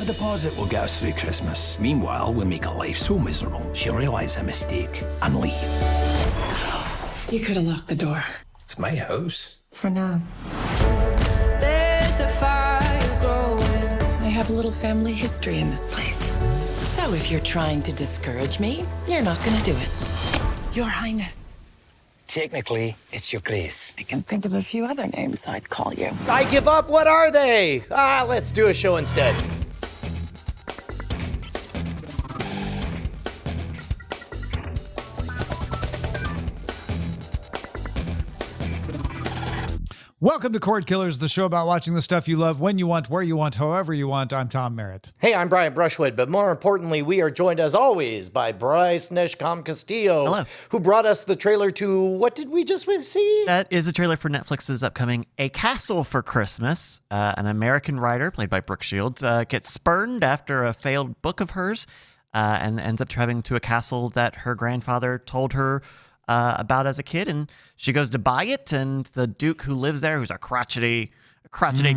A deposit will get us through Christmas. Meanwhile, we make a life so miserable, she'll realise a mistake and leave. You could have locked the door. It's my house. For now. There's a fire growing. I have a little family history in this place. So if you're trying to discourage me, you're not gonna do it. Your Highness. Technically, it's your grace. I can think of a few other names I'd call you. I give up. What are they? Let's do a show instead. Welcome to Cordkillers, the show about watching the stuff you love when you want, where you want, however you want. I'm Tom Merritt. Hey, I'm Brian Brushwood, but more importantly, we are joined as always by Bryce Neshcom Castillo. Hello. Who brought us the trailer to, what did we just see? That is a trailer for Netflix's upcoming A Castle for Christmas. An American writer, played by Brooke Shields, gets spurned after a failed book of hers and ends up traveling to a castle that her grandfather told her about as a kid, and she goes to buy it, and the Duke who lives there, who's a crotchety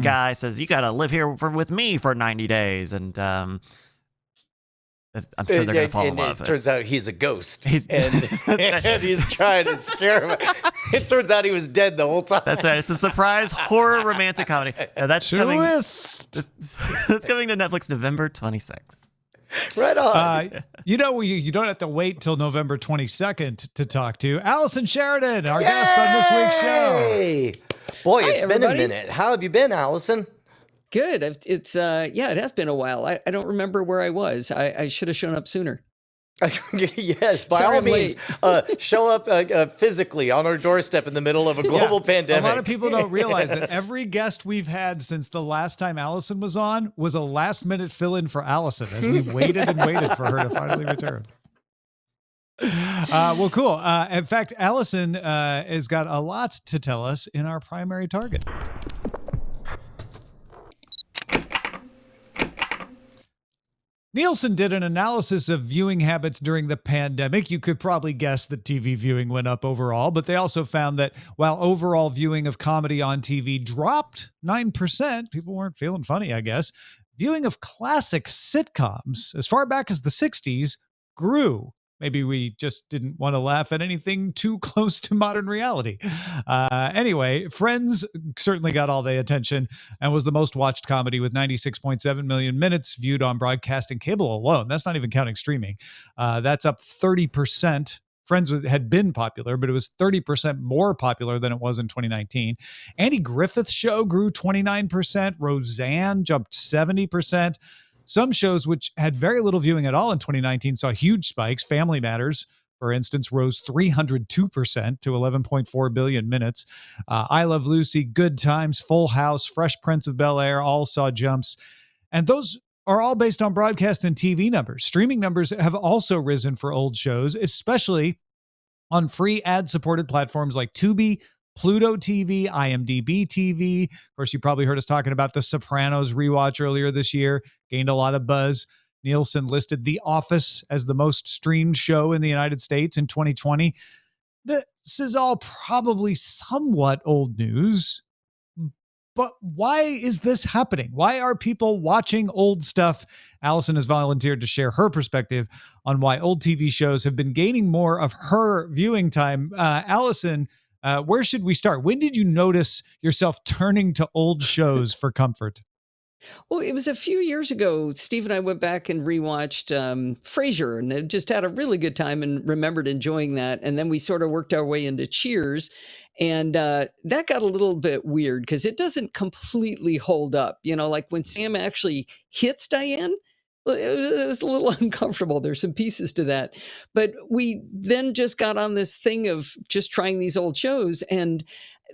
guy, says, "You gotta live here with me for 90 days," and I'm sure they're gonna fall in love. It turns out he's a ghost, and he's trying to scare him. It turns out he was dead the whole time. That's right. It's a surprise horror romantic comedy. That's coming. It's coming to Netflix November 26th. Right on. You don't have to wait till November 22nd to talk to Allison Sheridan, our guest on this week's show. Boy, it's been a minute. How have you been, Allison? Good. It has been a while. I don't remember where I was. I should have shown up sooner. Yes, by all means, show up physically on our doorstep in the middle of a global pandemic. A lot of people don't realize that every guest we've had since the last time Allison was on was a last-minute fill-in for Allison as we waited and waited for her to finally return. Well, cool. In fact, Allison has got a lot to tell us in our primary target. Nielsen did an analysis of viewing habits during the pandemic. You could probably guess that TV viewing went up overall, but they also found that while overall viewing of comedy on TV dropped 9%, people weren't feeling funny, I guess, viewing of classic sitcoms as far back as the 60s grew. Maybe we just didn't want to laugh at anything too close to modern reality. Anyway, Friends certainly got all the attention and was the most watched comedy with 96.7 million minutes viewed on broadcast and cable alone. That's not even counting streaming. That's up 30%. Friends had been popular, but it was 30% more popular than it was in 2019. Andy Griffith's show grew 29%. Roseanne jumped 70%. Some shows which had very little viewing at all in 2019 saw huge spikes. Family Matters, for instance, rose 302% to 11.4 billion minutes. I Love Lucy, Good Times, Full House, Fresh Prince of Bel-Air all saw jumps. And those are all based on broadcast and TV numbers. Streaming numbers have also risen for old shows, especially on free ad-supported platforms like Tubi, Pluto TV, IMDb TV. Of course, you probably heard us talking about The Sopranos rewatch earlier this year. Gained a lot of buzz. Nielsen listed The Office as the most streamed show in the United States in 2020. This is all probably somewhat old news. But why is this happening? Why are people watching old stuff? Allison has volunteered to share her perspective on why old TV shows have been gaining more of her viewing time. Allison, where should we start? When did you notice yourself turning to old shows for comfort? Well, it was a few years ago. Steve and I went back and rewatched Frasier, and just had a really good time and remembered enjoying that. And then we sort of worked our way into Cheers, and that got a little bit weird because it doesn't completely hold up. You know, like when Sam actually hits Diane, it was a little uncomfortable. There's some pieces to that. But we then just got on this thing of just trying these old shows. And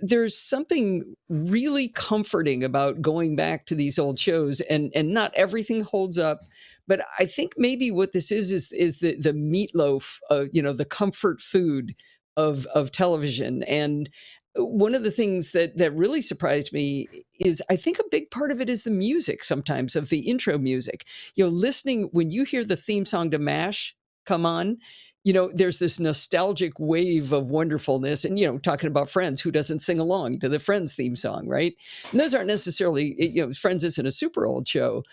there's something really comforting about going back to these old shows. And not everything holds up. But I think maybe what this is the meatloaf, the comfort food of television. And one of the things that really surprised me is I think a big part of it is the music sometimes, of the intro music. Listening, when you hear the theme song to MASH come on, there's this nostalgic wave of wonderfulness. And, talking about Friends, who doesn't sing along to the Friends theme song, right? And those aren't necessarily, Friends isn't a super old show.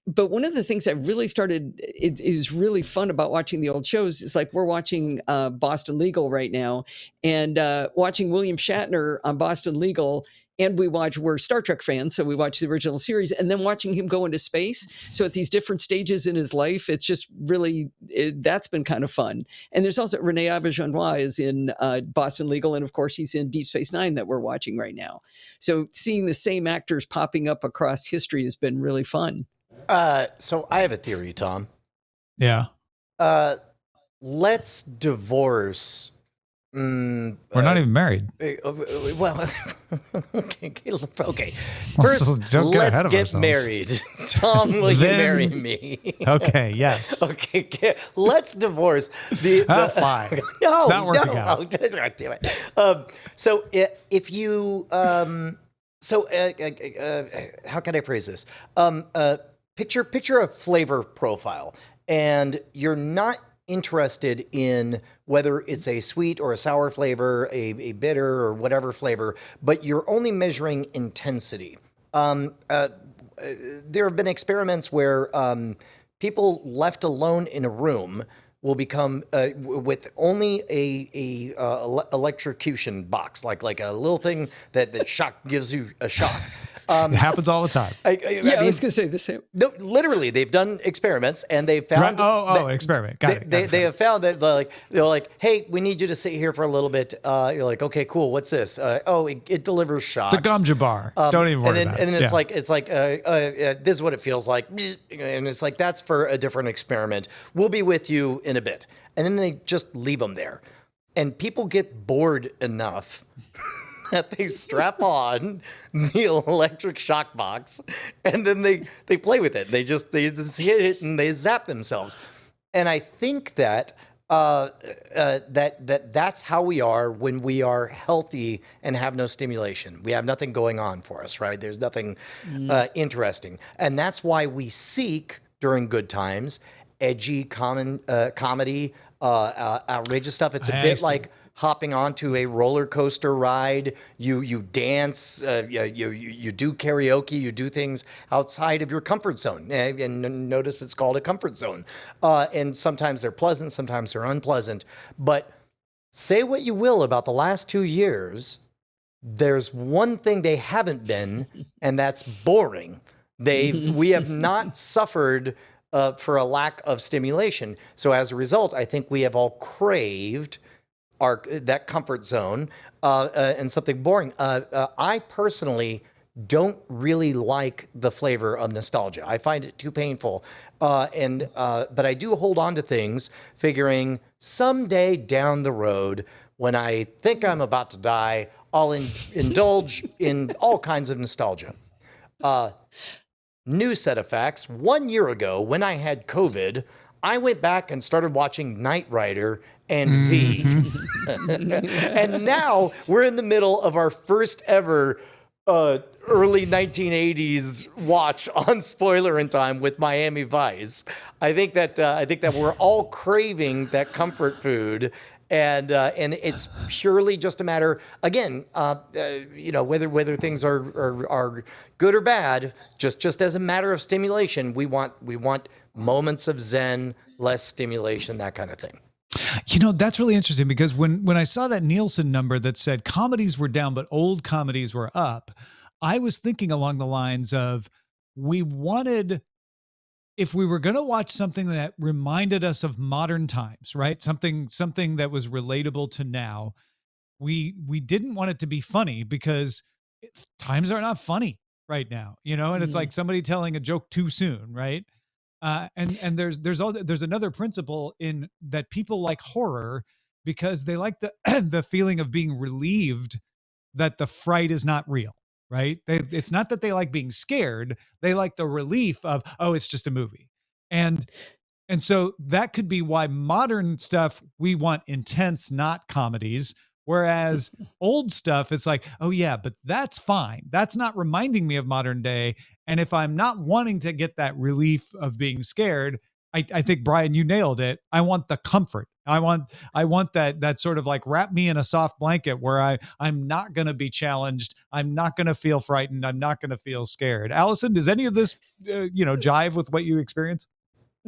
but one of the things I really started, it is really fun about watching the old shows is like we're watching Boston Legal right now, and watching William Shatner on Boston Legal. And we're Star Trek fans, so we watch the original series, and then watching him go into space. So at these different stages in his life, it's just really, that's been kind of fun. And there's also Rene Auberjonois is in Boston Legal, and of course he's in Deep Space Nine that we're watching right now. So seeing the same actors popping up across history has been really fun. So I have a theory, Tom. Yeah. Let's divorce. We're not even married. Well, okay. First, Don't get ahead let's of get ourselves. married. Tom, will you Then- marry me? Okay, yes. Okay, let's divorce the Fine. No, It's not working no. out. Oh, damn it. So if you how can I phrase this? Picture a flavor profile, and you're not interested in whether it's a sweet or a sour flavor, a bitter or whatever flavor, but you're only measuring intensity. There have been experiments where people left alone in a room will become with only a electrocution box, like a little thing that gives you a shock. It happens all the time. I was going to say the same. No, literally, they've done experiments and they found. Right. Experiment. Got it. They have found that they're like, hey, we need you to sit here for a little bit. You're like, okay, cool. What's this? It delivers shocks. It's a gum bar. Don't even worry about it. And then it's Yeah. like this is what it feels like, and it's like that's for a different experiment. We'll be with you in a bit, and then they just leave them there, and people get bored enough. That they strap on the electric shock box, and then they play with it. They just hit it and they zap themselves. And I think that that's how we are when we are healthy and have no stimulation. We have nothing going on for us, right? There's nothing interesting, and that's why we seek during good times edgy comedy, outrageous stuff. It's a bit like hopping onto a roller coaster ride. You dance, you do karaoke, you do things outside of your comfort zone. And notice it's called a comfort zone. And sometimes they're pleasant, sometimes they're unpleasant. But say what you will about the last 2 years, there's one thing they haven't been, and that's boring. We have not suffered for a lack of stimulation. So as a result, I think we have all craved that comfort zone and something boring. I personally don't really like the flavor of nostalgia. I find it too painful. But I do hold on to things, figuring someday down the road, when I think I'm about to die, I'll indulge in all kinds of nostalgia. New set of facts. 1 year ago, when I had COVID, I went back and started watching Knight Rider and V. And now we're in the middle of our first ever early 1980s watch on Spoilerin time with Miami Vice. I think that we're all craving that comfort food. And it's purely just a matter, again, whether things are good or bad. Just as a matter of stimulation, we want moments of zen, less stimulation, that kind of thing. That's really interesting because when I saw that Nielsen number that said comedies were down, but old comedies were up, I was thinking along the lines of if we were going to watch something that reminded us of modern times, right? Something that was relatable to now, we didn't want it to be funny because times are not funny right now, and it's like somebody telling a joke too soon, right? And there's another principle in that people like horror because they like the feeling of being relieved that the fright is not real, right? It's not that they like being scared. They like the relief of, oh, it's just a movie. And so that could be why modern stuff, we want intense, not comedies. Whereas old stuff, it's like, oh yeah, but that's fine. That's not reminding me of modern day. And if I'm not wanting to get that relief of being scared, I think, Brian, you nailed it. I want the comfort I want that sort of like wrap me in a soft blanket where I'm not going to be challenged. I'm not going to feel frightened. I'm not going to feel scared. Allison, does any of this, jive with what you experience?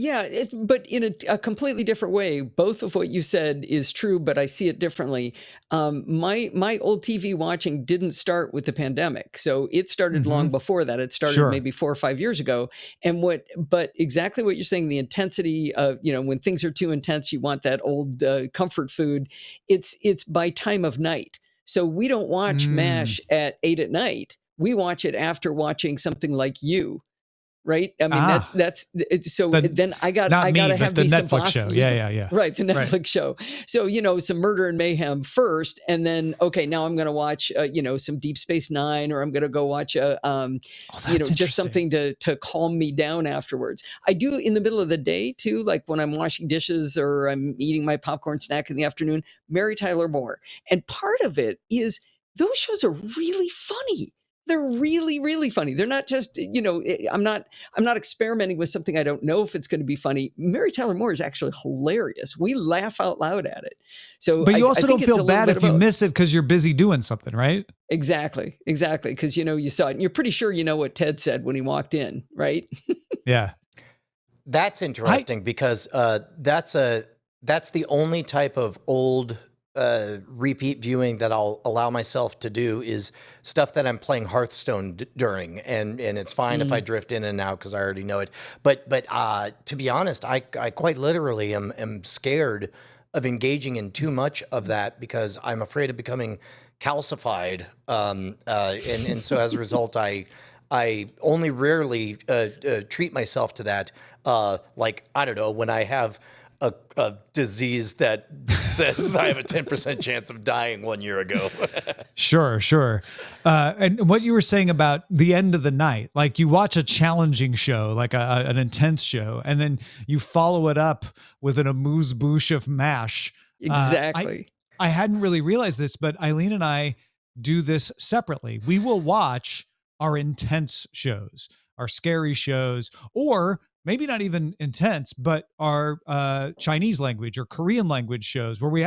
Yeah, but in a completely different way. Both of what you said is true, but I see it differently. My old TV watching didn't start with the pandemic, so it started long before that. It started Sure. maybe 4 or 5 years ago. But exactly what you're saying, the intensity of, when things are too intense, you want that old comfort food. It's by time of night. So we don't watch MASH at 8 at night. We watch it after watching something like You. Right. I mean, that's it's so then I gotta have the me some Netflix show. Boston Yeah. Legal. Right. The Netflix show. So, some Murder and Mayhem first. And then, okay, now I'm going to watch, some Deep Space Nine, or I'm going to go watch, just something to calm me down afterwards. I do in the middle of the day too, like when I'm washing dishes or I'm eating my popcorn snack in the afternoon, Mary Tyler Moore. And part of it is those shows are really funny. They're really, really funny. They're not just, I'm not experimenting with something I don't know if it's going to be funny. Mary Tyler Moore is actually hilarious. We laugh out loud at it. So, but you also don't feel bad if you miss it because you're busy doing something, right? Exactly. Because, you saw it and you're pretty sure you know what Ted said when he walked in, right? Yeah. That's interesting because that's the only type of old repeat viewing that I'll allow myself to do is stuff that I'm playing Hearthstone during, and it's fine if I drift in and out because I already know it. But to be honest, I quite literally am scared of engaging in too much of that because I'm afraid of becoming calcified, and so as a result, I only rarely treat myself to that. Like I don't know, when I have a disease that says I have a 10% chance of dying 1 year ago. Sure. And what you were saying about the end of the night, like you watch a challenging show, like an intense show, and then you follow it up with an amuse-bouche of MASH. Exactly. I hadn't really realized this, but Eileen and I do this separately. We will watch our intense shows, our scary shows, or maybe not even intense, but our Chinese language or Korean language shows where you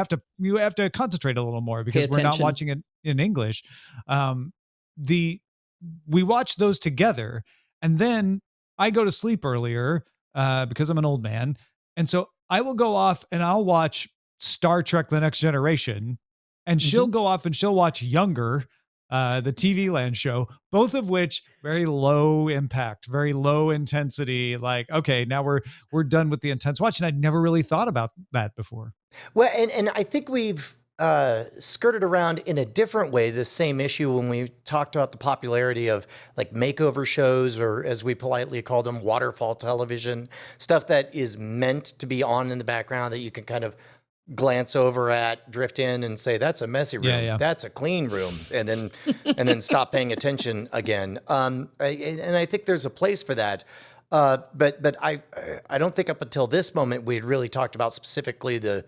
have to concentrate a little more because we're not watching it in English. We watch those together, and then I go to sleep earlier because I'm an old man, and so I will go off and I'll watch Star Trek: The Next Generation, and she'll go off and she'll watch Younger, the TV Land show, both of which very low impact, very low intensity. Like, okay, now we're done with the intense watching. I'd never really thought about that before. Well, and I think we've skirted around in a different way this same issue when we talked about the popularity of like makeover shows, or as we politely call them, waterfall television, stuff that is meant to be on in the background that you can kind of glance over at, drift in and say, that's a messy room. Yeah. That's a clean room. And then stop paying attention again. And I think there's a place for that. But I don't think up until this moment, we had really talked about specifically the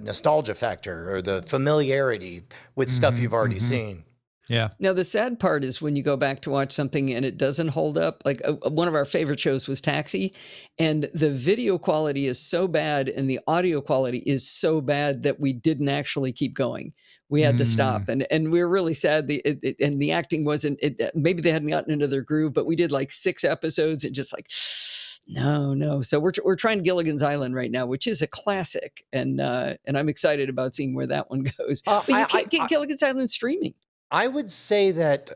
nostalgia factor or the familiarity with stuff you've already seen. Yeah. Now, the sad part is when you go back to watch something and it doesn't hold up. Like one of our favorite shows was Taxi, and the video quality is so bad and the audio quality is so bad that we didn't actually keep going. We had to stop, and we were really sad. And the acting wasn't. Maybe they hadn't gotten into their groove, but we did like 6 episodes and just like, no. So we're trying Gilligan's Island right now, which is a classic, and I'm excited about seeing where that one goes. But you can't get Gilligan's Island streaming. I would say that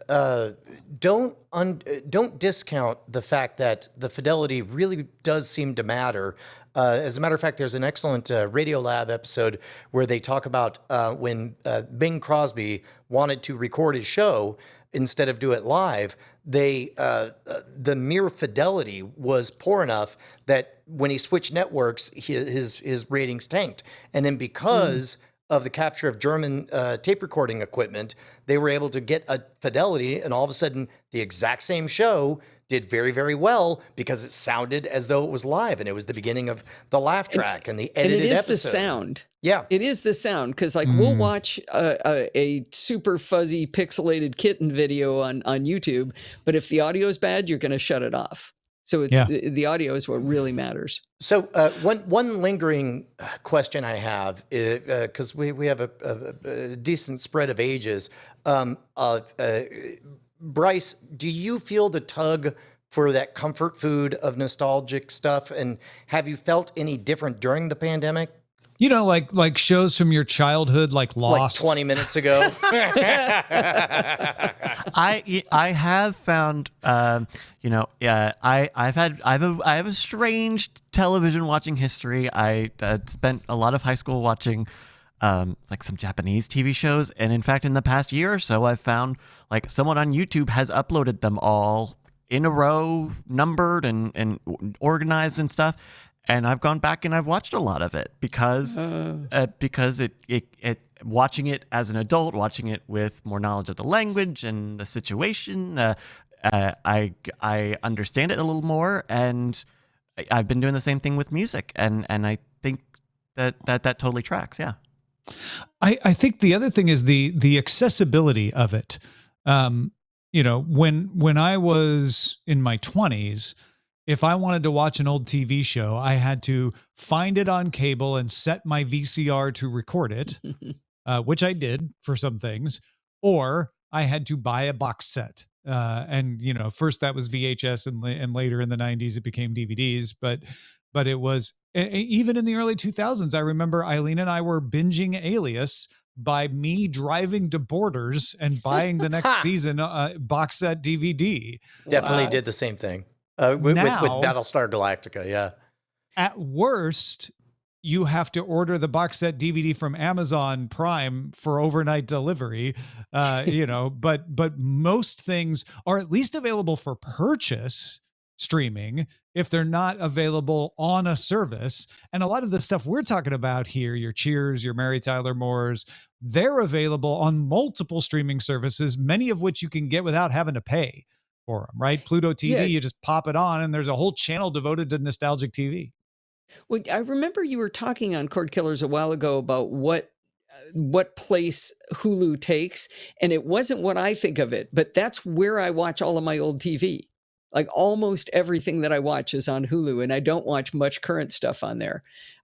don't discount the fact that the fidelity really does seem to matter. As a matter of fact, there's an excellent Radio Lab episode where they talk about when Bing Crosby wanted to record his show instead of do it live. The mere fidelity was poor enough that when he switched networks, his ratings tanked, and then because of the capture of German tape recording equipment, they were able to get a fidelity, and all of a sudden the exact same show did very, very well because it sounded as though it was live, and it was the beginning of the laugh track and the edited episode. And it is the sound. Yeah. It is the sound, because like we'll watch a super fuzzy pixelated kitten video on YouTube, but if the audio is bad, you're going to shut it off. So it's Yeah. the audio is what really matters. So one lingering question I have, because we have a decent spread of ages. Bryce, do you feel the tug for that comfort food of nostalgic stuff? And have you felt any different during the pandemic? You know, like shows from your childhood, like Lost. Like 20 minutes ago. I have found, I have a strange television watching history. I spent a lot of high school watching like some Japanese TV shows, and in fact, in the past year or so, I've found like someone on YouTube has uploaded them all in a row, numbered and organized and stuff. And I've gone back and I've watched a lot of it because it watching it as an adult, watching it with more knowledge of the language and the situation, I understand it a little more, and I've been doing the same thing with music, and I think that totally tracks. Yeah, I think the other thing is the accessibility of it. You know, when I was in my 20s. If I wanted to watch an old TV show, I had to find it on cable and set my VCR to record it, which I did for some things, or I had to buy a box set. And you know, first that was VHS, and later in the 90s it became DVDs. But it was even in the early 2000s. I remember Eileen and I were binging Alias by me driving to Borders and buying the next season box set DVD. Definitely did the same thing. With Battlestar Galactica, yeah. At worst, you have to order the box set DVD from Amazon Prime for overnight delivery, but most things are at least available for purchase streaming if they're not available on a service. And a lot of the stuff we're talking about here, your Cheers, your Mary Tyler Moore's, they're available on multiple streaming services, many of which you can get without having to pay for them, right? Pluto TV, you just pop it on and there's a whole channel devoted to nostalgic TV. Well, I remember you were talking on Cordkillers a while ago about what place Hulu takes, and it wasn't what I think of it, but that's where I watch all of my old TV. Like almost everything that I watch is on Hulu, and I don't watch much current stuff on there.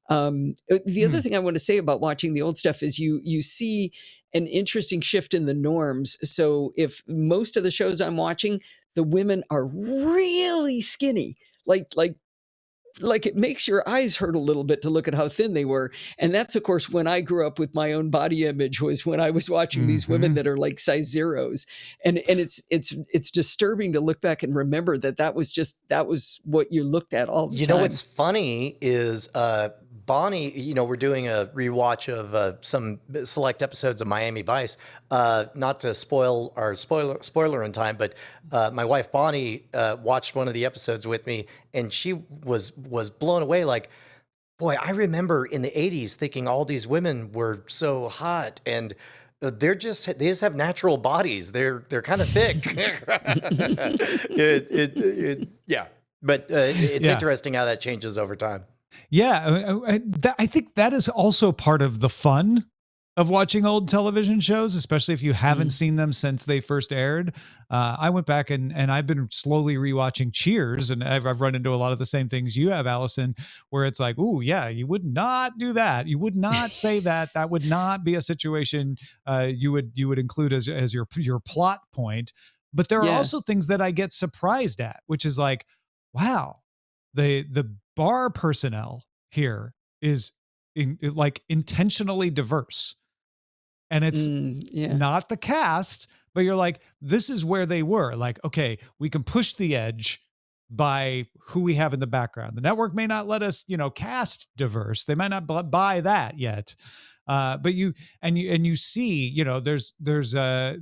The other thing I want to say about watching the old stuff is you see an interesting shift in the norms. So if most of the shows I'm watching, the women are really skinny, like it makes your eyes hurt a little bit to look at how thin they were. And that's, of course, when I grew up with my own body image, was when I was watching these women that are like size zeros. And it's disturbing to look back and remember that was what you looked at all the time. You know, what's funny is Bonnie, you know, we're doing a rewatch of some select episodes of Miami Vice. Not to spoil our spoiler in time, but my wife Bonnie watched one of the episodes with me, and she was blown away. Like, boy, I remember in the 80s thinking all these women were so hot, and they just have natural bodies. They're kind of thick. Yeah, but it's interesting how that changes over time. Yeah, I think that is also part of the fun of watching old television shows, especially if you haven't seen them since they first aired. I went back and I've been slowly rewatching Cheers, and I've run into a lot of the same things you have, Allison, where it's like, ooh, yeah, you would not do that. You would not say that. That would not be a situation you would include as your plot point. But there are also things that I get surprised at, which is like, wow, the bar personnel here is intentionally diverse, and it's not the cast, but you're like, this is where they were. Like, okay, we can push the edge by who we have in the background. The network may not let us, cast diverse. They might not buy that yet. But you see, there's an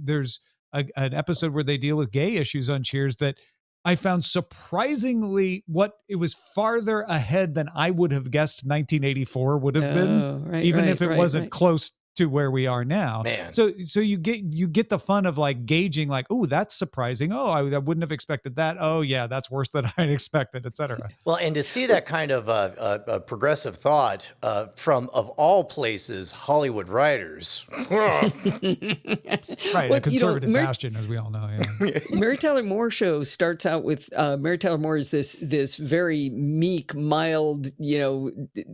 episode where they deal with gay issues on Cheers that I found surprisingly it was farther ahead than I would have guessed 1984 would have been, even if it wasn't close to where we are now. Man. So you get the fun of like gauging like, oh, that's surprising. Oh, I wouldn't have expected that. Oh yeah, that's worse than I'd expected, etc. Well, and to see that kind of progressive thought from, of all places, Hollywood writers. Right, Well, a conservative bastion, as we all know. Yeah. Mary Tyler Moore show starts out with Mary Tyler Moore is this very meek, mild,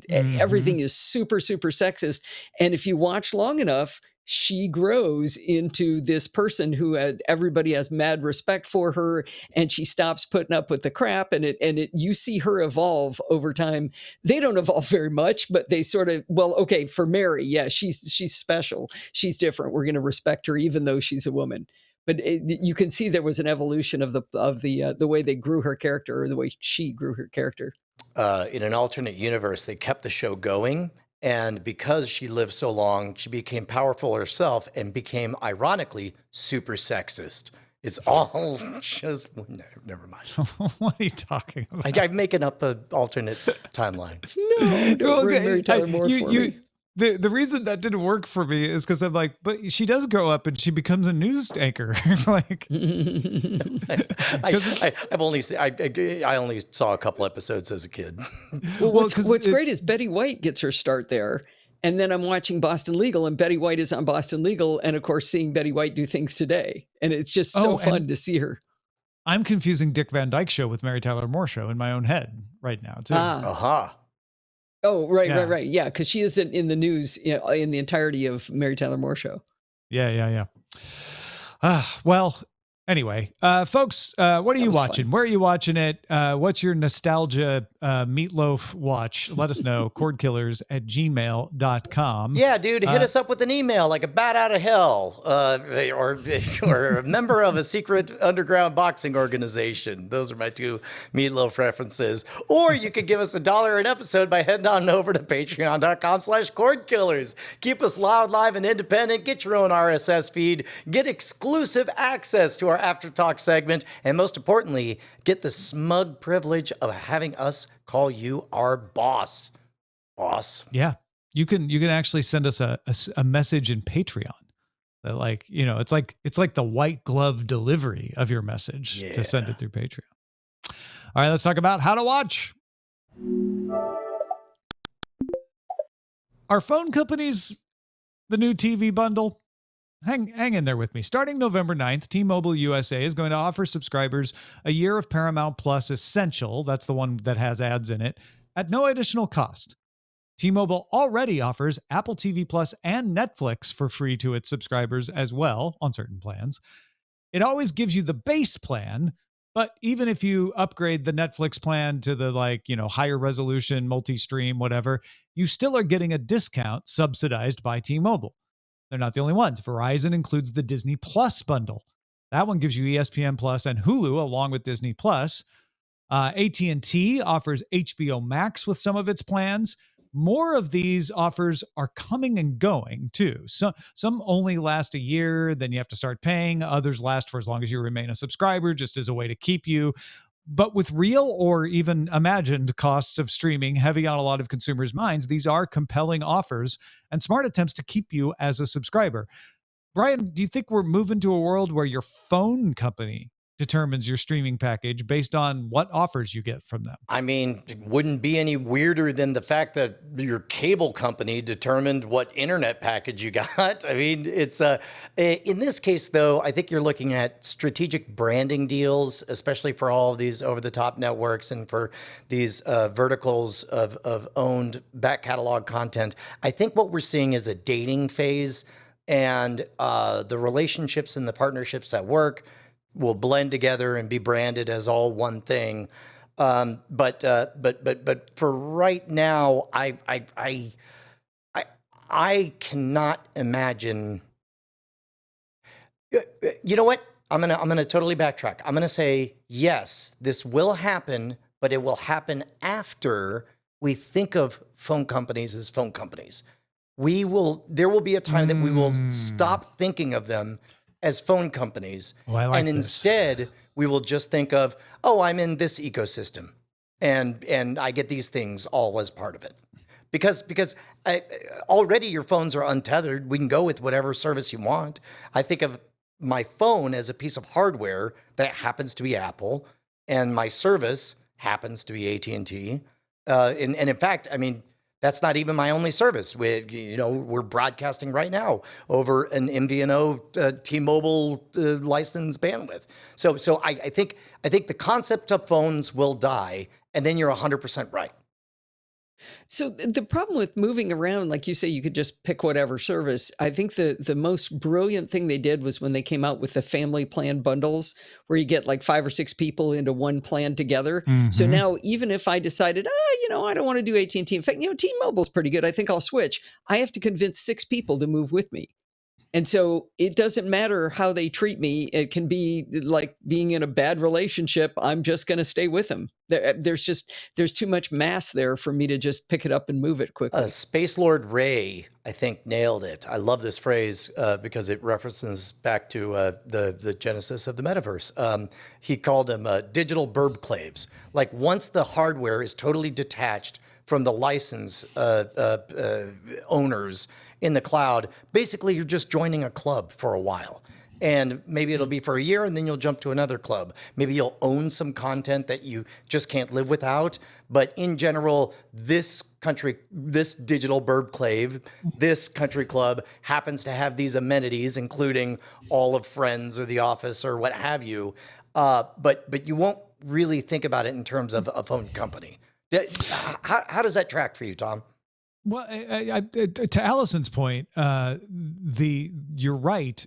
everything is super, super sexist. And if you watch long enough, she grows into this person who everybody has mad respect for her, and she stops putting up with the crap. And you see her evolve over time. They don't evolve very much, but they sort of, okay, for Mary, yeah, she's special. She's different. We're going to respect her, even though she's a woman. But you can see there was an evolution of the way they grew her character, or the way she grew her character. In an alternate universe, they kept the show going. And because she lived so long, she became powerful herself and became, ironically, super sexist. It's all just, never mind. What are you talking about? I'm making up an alternate timeline. No, don't bring Mary Tyler Moore for me. The reason that didn't work for me is because I'm like, but she does grow up and she becomes a news anchor. Like, I only saw a couple episodes as a kid. Well, what's great is Betty White gets her start there. And then I'm watching Boston Legal, and Betty White is on Boston Legal, and of course seeing Betty White do things today. And it's just so fun to see her. I'm confusing Dick Van Dyke Show with Mary Tyler Moore Show in my own head right now, too. Oh, right. Yeah, because she isn't in the news in the entirety of Mary Tyler Moore Show. Yeah. Well, anyway, folks, what are you watching? Fun. Where are you watching it? What's your nostalgia meatloaf watch? Let us know. Cordkillers@gmail.com. Yeah, dude, hit us up with an email like a bat out of hell, or a member of a secret underground boxing organization. Those are my two meatloaf references. Or you could give us $1 an episode by heading on over to patreon.com/Cordkillers. Keep us loud, live, and independent. Get your own RSS feed. Get exclusive access to our After Talk segment, and most importantly, get the smug privilege of having us call you our boss. Yeah, you can actually send us a message in Patreon. That it's like the white glove delivery of your message to send it through Patreon. All right, let's talk about how to watch. Are phone companies the new TV bundle? Hang in there with me. Starting November 9th, T-Mobile USA is going to offer subscribers a year of Paramount Plus Essential, that's the one that has ads in it, at no additional cost. T-Mobile already offers Apple TV Plus and Netflix for free to its subscribers as well on certain plans. It always gives you the base plan, but even if you upgrade the Netflix plan to the higher resolution, multi-stream, whatever, you still are getting a discount subsidized by T-Mobile. They're not the only ones. Verizon includes the Disney Plus bundle. That one gives you ESPN Plus and Hulu along with Disney Plus. AT&T offers HBO Max with some of its plans. More of these offers are coming and going too. So some only last a year, then you have to start paying. Others last for as long as you remain a subscriber, just as a way to keep you. But with real or even imagined costs of streaming heavy on a lot of consumers' minds, these are compelling offers and smart attempts to keep you as a subscriber. Brian, do you think we're moving to a world where your phone company determines your streaming package based on what offers you get from them? I mean, it wouldn't be any weirder than the fact that your cable company determined what internet package you got. I mean, it's in this case, though, I think you're looking at strategic branding deals, especially for all of these over-the-top networks and for these verticals of owned back catalog content. I think what we're seeing is a dating phase, and the relationships and the partnerships that work will blend together and be branded as all one thing. But for right now, I cannot imagine. You know what? I'm gonna totally backtrack. I'm gonna say yes, this will happen, but it will happen after we think of phone companies as phone companies. There will be a time that we will stop thinking of them as phone companies. And instead, we will just think of, I'm in this ecosystem and I get these things all as part of it. because already your phones are untethered. We can go with whatever service you want. I think of my phone as a piece of hardware that happens to be Apple, and my service happens to be AT&T. And in fact, I mean, that's not even my only service. We're broadcasting right now over an MVNO T-Mobile licensed bandwidth. So I think the concept of phones will die, and then you're 100% right. So the problem with moving around, like you say, you could just pick whatever service. I think the most brilliant thing they did was when they came out with the family plan bundles, where you get like 5 or 6 people into one plan together. So now, even if I decided, I don't want to do AT&T. In fact, T-Mobile's pretty good. I think I'll switch. I have to convince 6 people to move with me. And so it doesn't matter how they treat me. It can be like being in a bad relationship. I'm just going to stay with them. There's too much mass there for me to just pick it up and move it quickly. Space Lord Ray, I think, nailed it. I love this phrase because it references back to the genesis of the metaverse. He called them digital burbclaves. Like once the hardware is totally detached from the license owners in the cloud, basically you're just joining a club for a while. And maybe it'll be for a year, and then you'll jump to another club. Maybe you'll own some content that you just can't live without. But in general, this digital burbclave, this country club happens to have these amenities, including all of Friends or The Office or what have you. But you won't really think about it in terms of a phone company. How does that track for you, Tom? Well, to Allison's point, you're right.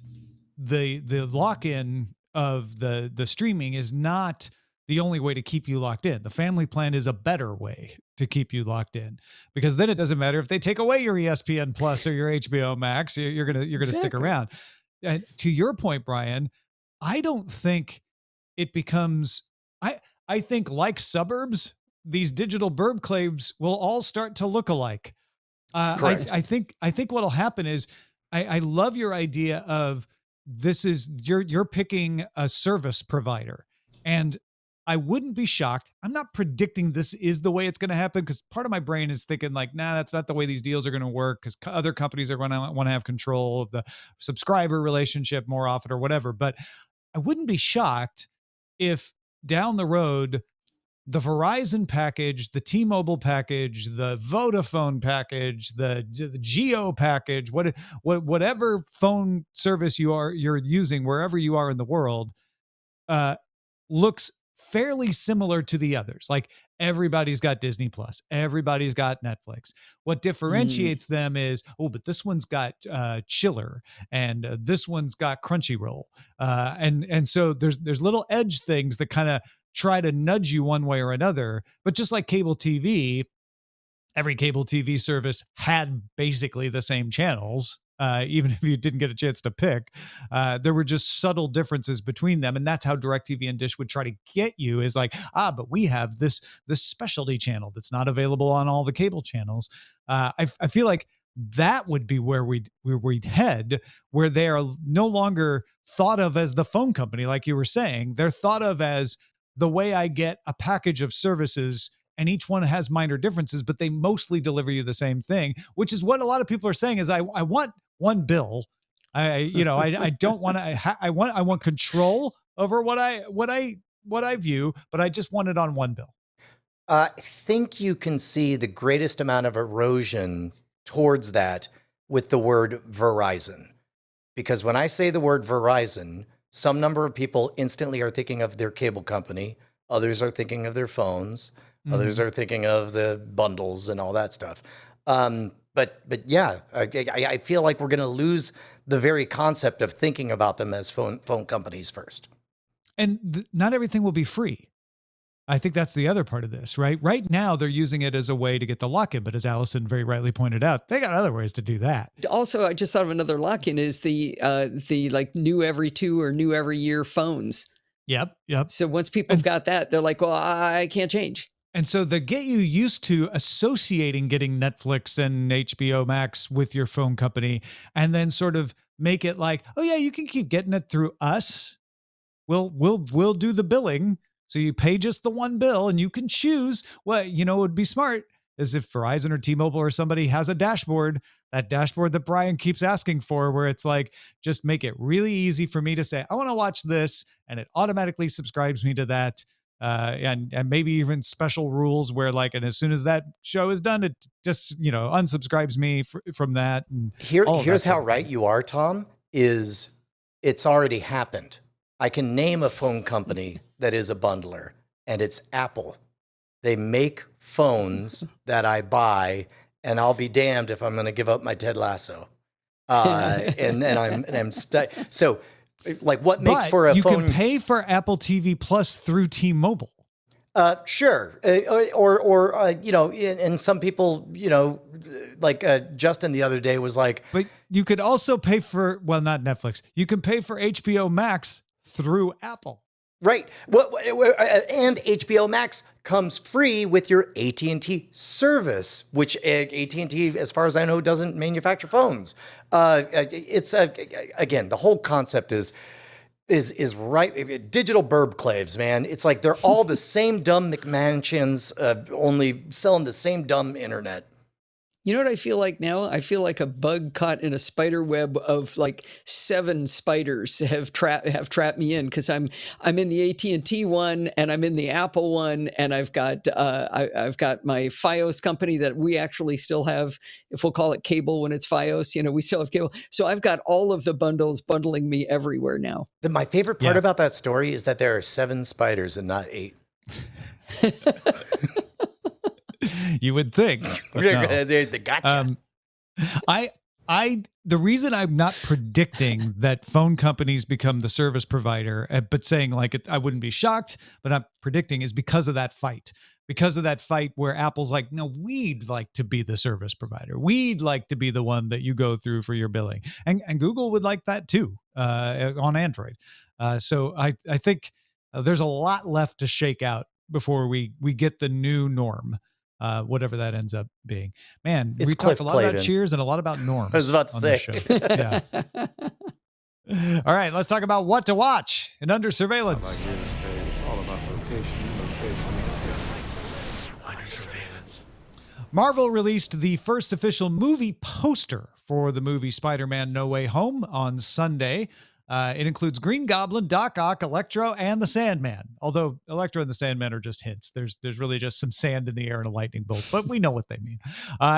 The lock-in of the streaming is not the only way to keep you locked in. The family plan is a better way to keep you locked in, because then it doesn't matter if they take away your ESPN Plus or your HBO Max, you're gonna stick around. And to your point, Brian, I don't think it becomes. I think like suburbs, these digital burbclaves will all start to look alike. I think what'll happen is I love your idea of this is you're picking a service provider, and I wouldn't be shocked. I'm not predicting this is the way it's going to happen, because part of my brain is thinking like, nah, that's not the way these deals are going to work, because other companies are going to want to have control of the subscriber relationship more often or whatever. But I wouldn't be shocked if down the road, the Verizon package, the T-Mobile package, the Vodafone package, the Geo package, whatever phone service you're using wherever you are in the world, looks fairly similar to the others. Like everybody's got Disney Plus, everybody's got Netflix. What differentiates them is, but this one's got Chiller, and this one's got Crunchyroll, and so there's little edge things that kind of try to nudge you one way or another. But just like cable TV, every cable TV service had basically the same channels, even if you didn't get a chance to pick. There were just subtle differences between them. And that's how DirectTV and Dish would try to get you, is like, but we have this specialty channel that's not available on all the cable channels. I feel like that would be where we'd head, where they are no longer thought of as the phone company, like you were saying. They're thought of as the way I get a package of services, and each one has minor differences, but they mostly deliver you the same thing, which is what a lot of people are saying is I want one bill. I don't want to, I want control over what I view, but I just want it on one bill. I think you can see the greatest amount of erosion towards that with the word Verizon. Because when I say the word Verizon, some number of people instantly are thinking of their cable company. Others are thinking of their phones. Others are thinking of the bundles and all that stuff. But yeah, I feel like we're going to lose the very concept of thinking about them as phone companies first. And not everything will be free. I think that's the other part of this, right? Right now, they're using it as a way to get the lock-in, but as Allison very rightly pointed out, they got other ways to do that. Also, I just thought of another lock-in is the like new every 2 or new every year phones. Yep. So once people have got that, they're like, well, I can't change. And so they get you used to associating getting Netflix and HBO Max with your phone company, and then sort of make it like, oh yeah, you can keep getting it through us. We'll do the billing. So you pay just the one bill, and you can choose. Well, it would be smart is if Verizon or T-Mobile or somebody has a dashboard, that dashboard that Brian keeps asking for, where it's like, just make it really easy for me to say, I want to watch this, and it automatically subscribes me to that. And maybe even special rules where like, and as soon as that show is done, it just, unsubscribes me from that. And here's how right you are, Tom, is it's already happened. I can name a phone company that is a bundler, and it's Apple. They make phones that I buy, and I'll be damned if I'm going to give up my Ted Lasso. And I'm stuck. So, like, what makes for a you phone? You can pay for Apple TV Plus through T-Mobile. Sure. And some people, like Justin the other day was like, but you could also pay for, well, not Netflix. You can pay for HBO Max through Apple. Right. And HBO Max comes free with your AT&T service, which AT&T, as far as I know, doesn't manufacture phones. It's again, the whole concept is right. Digital burbclaves, man. It's like they're all the same dumb McMansions, only selling the same dumb internet. You know what I feel like now? I feel like a bug caught in a spider web of like 7 spiders have trapped me in, because I'm in the AT&T one, and I'm in the Apple one, and I've got my FiOS company that we actually still have, if we'll call it cable when it's FiOS, we still have cable. So I've got all of the bundles bundling me everywhere now. My favorite part about that story is that there are 7 spiders and not 8. You would think. No. They gotcha. The reason I'm not predicting that phone companies become the service provider, but saying like I wouldn't be shocked, but I'm predicting is because of that fight. Because of that fight where Apple's like, no, we'd like to be the service provider. We'd like to be the one that you go through for your billing. And Google would like that too, on Android. So I think there's a lot left to shake out before we get the new norm. Whatever that ends up being. Man, it's we talked a lot Clavin. about Cheers and a lot about norms. I was about to say. Yeah. All right, let's talk about what to watch and Under Surveillance. It's all about location. Under surveillance. Marvel released the first official movie poster for the movie Spider-Man No Way Home on Sunday. It includes Green Goblin, Doc Ock, Electro, and the Sandman. Although Electro and the Sandman are just hints. There's really just some sand in the air and a lightning bolt, but we know what they mean.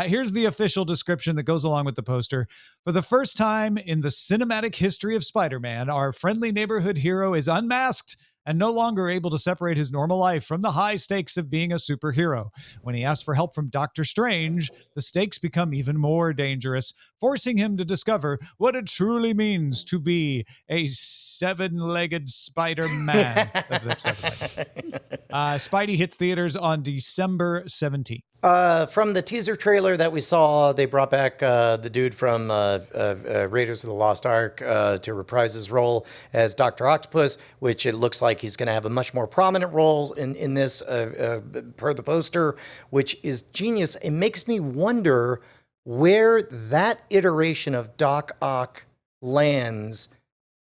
Here's the official description that goes along with the poster. For the first time in the cinematic history of Spider-Man, our friendly neighborhood hero is unmasked and no longer able to separate his normal life from the high stakes of being a superhero. When he asks for help from Doctor Strange, the stakes become even more dangerous, forcing him to discover what it truly means to be a 7-legged Spider-Man. That's an F7. Spidey hits theaters on December 17th. From the teaser trailer that we saw, they brought back the dude from Raiders of the Lost Ark to reprise his role as Dr. Octopus, which it looks like he's going to have a much more prominent role in this per the poster, which is genius. It makes me wonder where that iteration of Doc Ock lands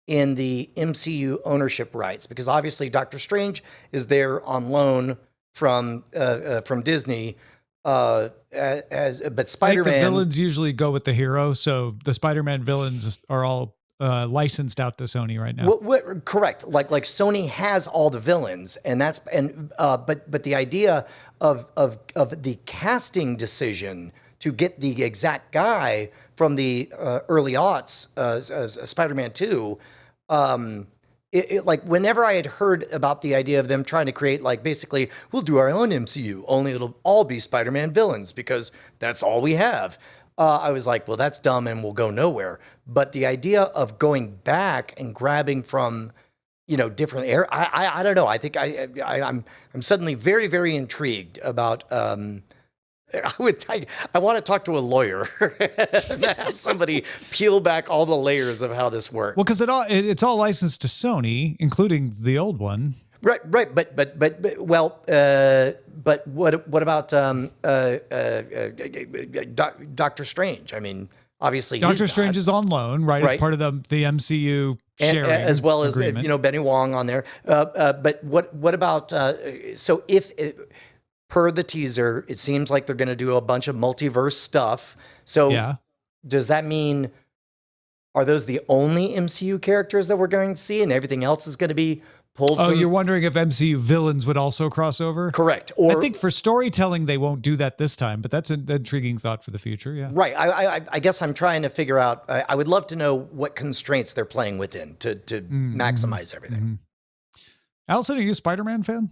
in the MCU ownership rights, because obviously Doctor Strange is there on loan from Disney. But Spider-Man, the villains usually go with the hero, so the Spider-Man villains are all licensed out to Sony right now. Correct. Like Sony has all the villains, but the idea of the casting decision to get the exact guy from the early aughts, Spider-Man 2. Like whenever I had heard about the idea of them trying to create, like, basically we'll do our own MCU, only it'll all be Spider-Man villains because that's all we have. I was like, well, that's dumb and we'll go nowhere. But the idea of going back and grabbing from, different I don't know. I think I'm suddenly very, very intrigued about. I want to talk to a lawyer and have somebody peel back all the layers of how this works. Well, because it's all licensed to Sony, including the old one. Right. But what about Doctor Strange? I mean, obviously, Doctor Strange is on loan, right? It's part of the MCU sharing, as well as agreement. Benny Wong on there. But what about so per the teaser, it seems like they're going to do a bunch of multiverse stuff. So Yeah. does that mean, are those the only MCU characters that we're going to see and everything else is going to be pulled Oh, from? you're wondering if MCU villains would also cross over? Correct. Or I think for storytelling, they won't do that this time, but that's an intriguing thought for the future. Yeah. right. I guess I'm trying to figure out, I would love to know what constraints they're playing within to maximize everything. Allison, are you a Spider-Man fan?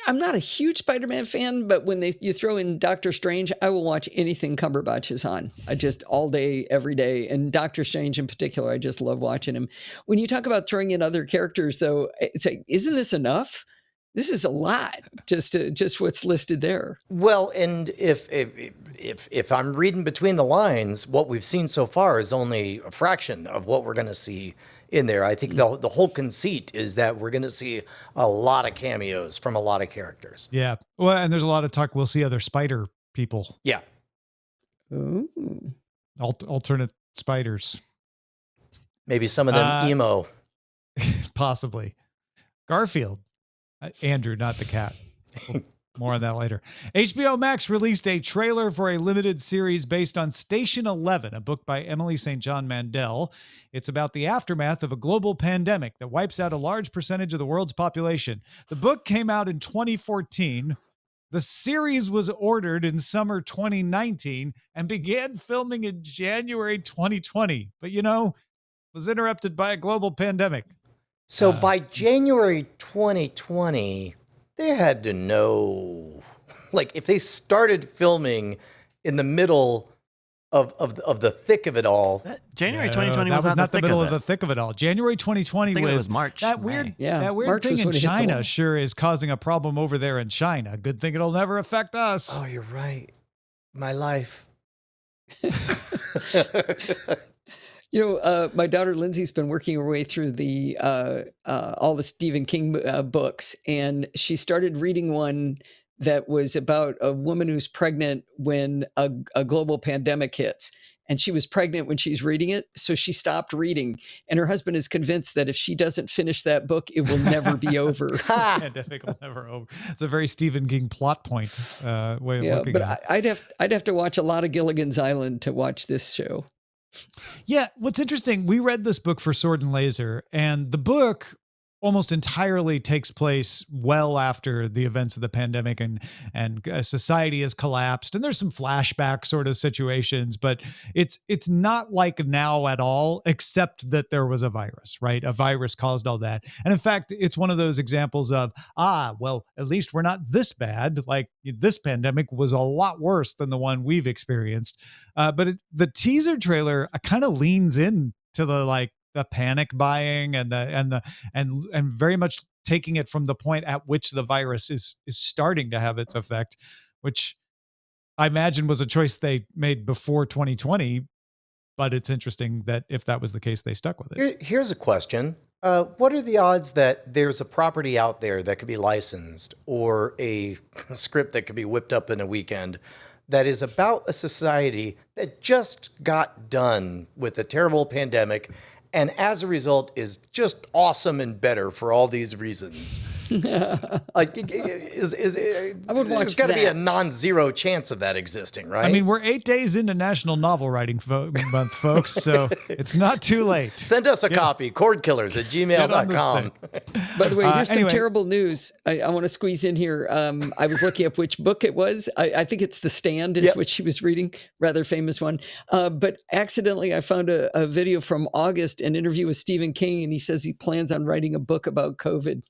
I'm not a huge Spider-Man fan, but when you throw in Doctor Strange, I will watch anything Cumberbatch is on. I just all day, every day. And Doctor Strange in particular, I just love watching him. When you talk about throwing in other characters, though, it's like, isn't this enough? This is a lot, just what's listed there. Well, and if I'm reading between the lines, what we've seen so far is only a fraction of what we're going to see in there. I think the whole conceit is that we're going to see a lot of cameos from a lot of characters. Yeah. Well, and there's a lot of talk. We'll see other spider people, Yeah. Ooh. alternate spiders, Maybe some of them emo. possibly. Garfield. Andrew, not the cat. More on that later. HBO Max released a trailer for a limited series based on Station 11, a book by Emily St. John Mandel. It's about the aftermath of a global pandemic that wipes out a large percentage of the world's population. The book came out in 2014. The series was ordered in summer 2019 and began filming in January 2020, but was interrupted by a global pandemic. So by January 2020, they had to know, like, if they started filming in the middle of the thick of it all. January 2020 that was not the middle of of the thick of it all. January 2020 I think it was March, That May. weird, Yeah, that weird March thing was in when it hit the China wall. sure is causing a problem over there in China. Good thing it'll never affect us. Oh, you're right. My life. My daughter Lindsay's been working her way through the all the Stephen King books, and she started reading one that was about a woman who's pregnant when a global pandemic hits. And she was pregnant when she's reading it, so she stopped reading. And her husband is convinced that if she doesn't finish that book, it will never be over. Pandemic will never over. It's a very Stephen King plot point way of looking but at it. I'd have to watch a lot of Gilligan's Island to watch this show. Yeah, what's interesting, we read this book for Sword and Laser, and the book almost entirely takes place well after the events of the pandemic and society has collapsed, and there's some flashback sort of situations, but it's not like now at all, except that there was a virus, right? A virus caused all that. And in fact, it's one of those examples of, well, at least we're not this bad. Like, this pandemic was a lot worse than the one we've experienced. But the teaser trailer kind of leans in to the panic buying and very much taking it from the point at which the virus is starting to have its effect, which I imagine was a choice they made before 2020. But it's interesting that if that was the case, they stuck with it. Here's a question. What are the odds that there's a property out there that could be licensed or a script that could be whipped up in a weekend that is about a society that just got done with a terrible pandemic and as a result is just awesome and better for all these reasons? I would watch There's got to be a that. non-zero chance of that existing, right? I mean, we're 8 days into National Novel Writing Month, folks, so it's not too late. Send us a copy, cordkillers at Get on this gmail.com. By the way, here's anyway. some terrible news. I want to squeeze in here. I was looking up which book it was. I think it's The Stand is Yep. what she was reading, rather famous one. But accidentally, I found a video from August, an interview with Stephen King, and he says he plans on writing a book about COVID.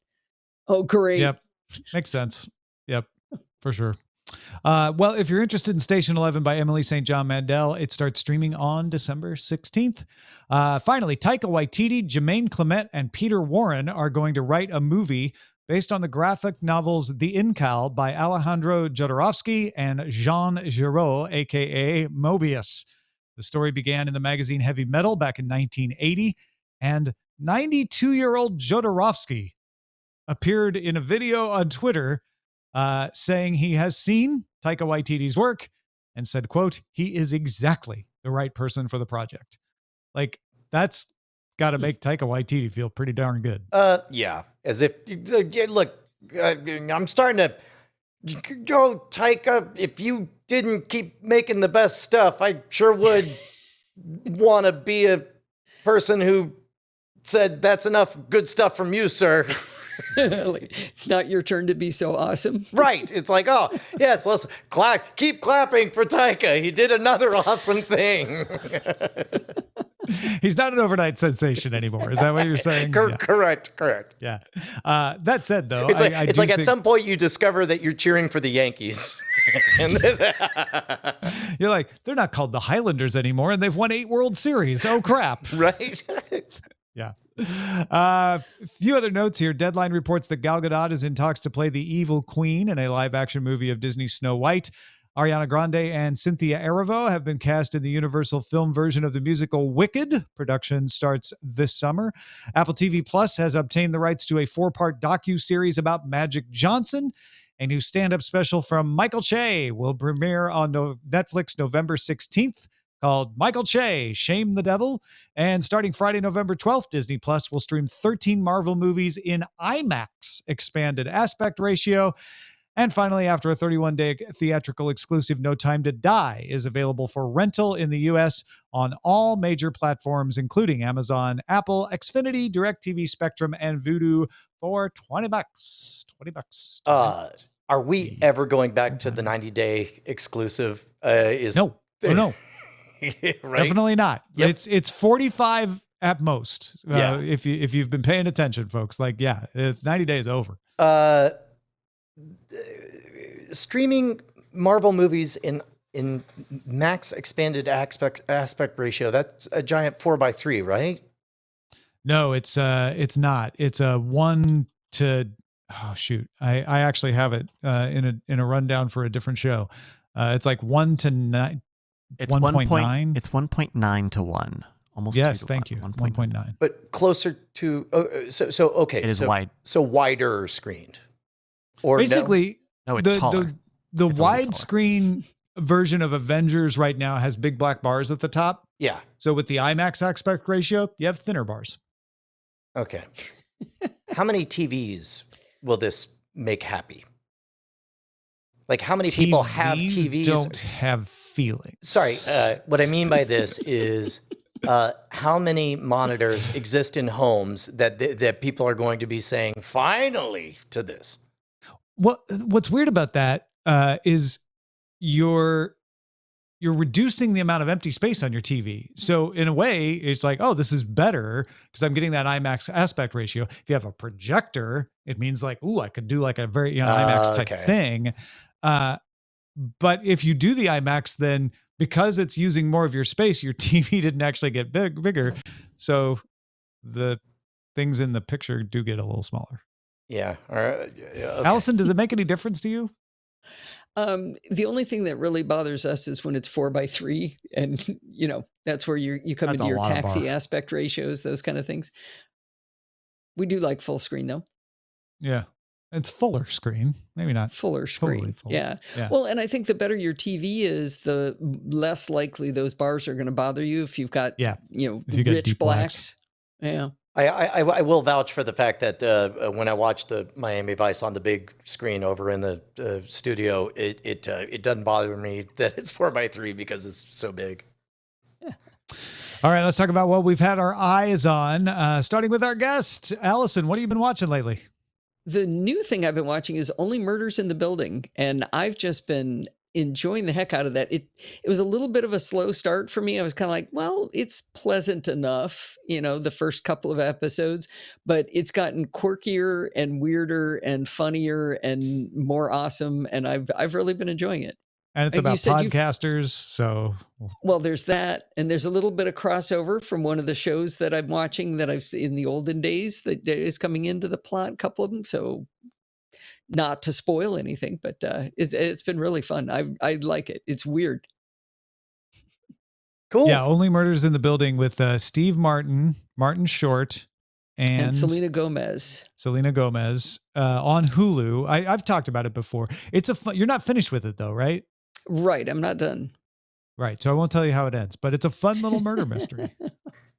Oh, great. Yep. Makes sense. Yep. For sure. Well, if you're interested in Station 11 by Emily St. John Mandel, it starts streaming on December 16th. Finally, Taika Waititi, Jermaine Clement, and Peter Warren are going to write a movie based on the graphic novels The Incal by Alejandro Jodorowsky and Jean Giraud, a.k.a. Mobius. The story began in the magazine Heavy Metal back in 1980, and 92-year-old Jodorowsky appeared in a video on Twitter saying he has seen Taika Waititi's work and said, quote, he is exactly the right person for the project. Like, that's got to make Taika Waititi feel pretty darn good. Yeah. As if, look, I'm starting to Taika, if you didn't keep making the best stuff, I sure would want to be a person who said, that's enough good stuff from you, sir. It's not your turn to be so awesome. Right. It's like, oh, yes, let's keep clapping for Taika. He did another awesome thing. He's not an overnight sensation anymore. Is that what you're saying? Yeah. Correct. Yeah. That said, though, It's like, I it's do like at think- some point you discover that you're cheering for the Yankees. And then, You're like, they're not called the Highlanders anymore, and they've won 8 World Series. Oh, crap. right? Yeah. A few other notes here. Deadline reports that Gal Gadot is in talks to play the evil queen in a live-action movie of Disney's Snow White. Ariana Grande and Cynthia Erivo have been cast in the Universal film version of the musical Wicked. Production starts this summer. Apple TV Plus has obtained the rights to a 4-part docu-series about Magic Johnson. A new stand-up special from Michael Che will premiere on Netflix November 16th. Called Michael Che, Shame the Devil. And starting Friday, November 12th, Disney Plus will stream 13 Marvel movies in IMAX expanded aspect ratio. And finally, after a 31-day theatrical exclusive, No Time to Die is available for rental in the U.S. on all major platforms, including Amazon, Apple, Xfinity, DirectTV, Spectrum, and Vudu for $20. $20. Are we ever going back to the 90-day exclusive? No. Oh, no. Right? Definitely not. Yep. It's 45 at most. Yeah. If you've been paying attention, folks, 90 days over. Streaming Marvel movies in max expanded aspect ratio, that's a giant 4:3, right? No, it's not. It's a 1 to, oh shoot. I actually have it in a rundown for a different show. It's like 1 to 9. It's 1.9. It's 1.9 to 1. Almost. Yes, 2 to thank 1, you. 1.9. 1.9. But closer to okay. It is wide. So wider screened. Or Basically, No, it's taller. The It's a little widescreen version of Avengers right now has big black bars at the top. Yeah. So with the IMAX aspect ratio, you have thinner bars. Okay. How many TVs will this make happy? Like how many people have TVs? Don't have feelings. Sorry, what I mean by this is how many monitors exist in homes that people are going to be saying finally to this? What's weird about that is you're reducing the amount of empty space on your TV. So in a way, it's like, oh, this is better because I'm getting that IMAX aspect ratio. If you have a projector, it means like, ooh, I could do like a very IMAX type thing. But if you do the IMAX, then because it's using more of your space, your TV didn't actually get bigger. So the things in the picture do get a little smaller. Yeah. All right. Okay. Allison, does it make any difference to you? The only thing that really bothers us is when it's 4:3, and that's where you come That's into a your lot of taxi bar. aspect ratios, those kind of things. We do like full screen though. Yeah. It's fuller screen. Maybe not. Fuller screen. Totally full. Yeah. Yeah. Well, and I think the better your TV is, the less likely those bars are going to bother you if you've got, If you got rich deep blacks. Yeah. I will vouch for the fact that when I watched the Miami Vice on the big screen over in the studio, it doesn't bother me that it's 4:3 because it's so big. All right, let's talk about what we've had our eyes on. Starting with our guest, Allison. What have you been watching lately? The new thing I've been watching is Only Murders in the Building, and I've just been enjoying the heck out of that. It was a little bit of a slow start for me. I was kind of like, well, it's pleasant enough, the first couple of episodes, but it's gotten quirkier and weirder and funnier and more awesome, and I've really been enjoying it. And it's You about said podcasters, so Well, there's that, and there's a little bit of crossover from one of the shows that I'm watching that I've in the olden days that is coming into the plot, a couple of them. So, not to spoil anything, but it's been really fun. I like it. It's weird. Cool. yeah, Only Murders in the Building with Steve Martin, Martin Short, And Selena Gomez. Selena Gomez on Hulu. I've talked about it before. It's you're not finished with it though, right? Right. I'm not done. Right. So I won't tell you how it ends, but it's a fun little murder mystery.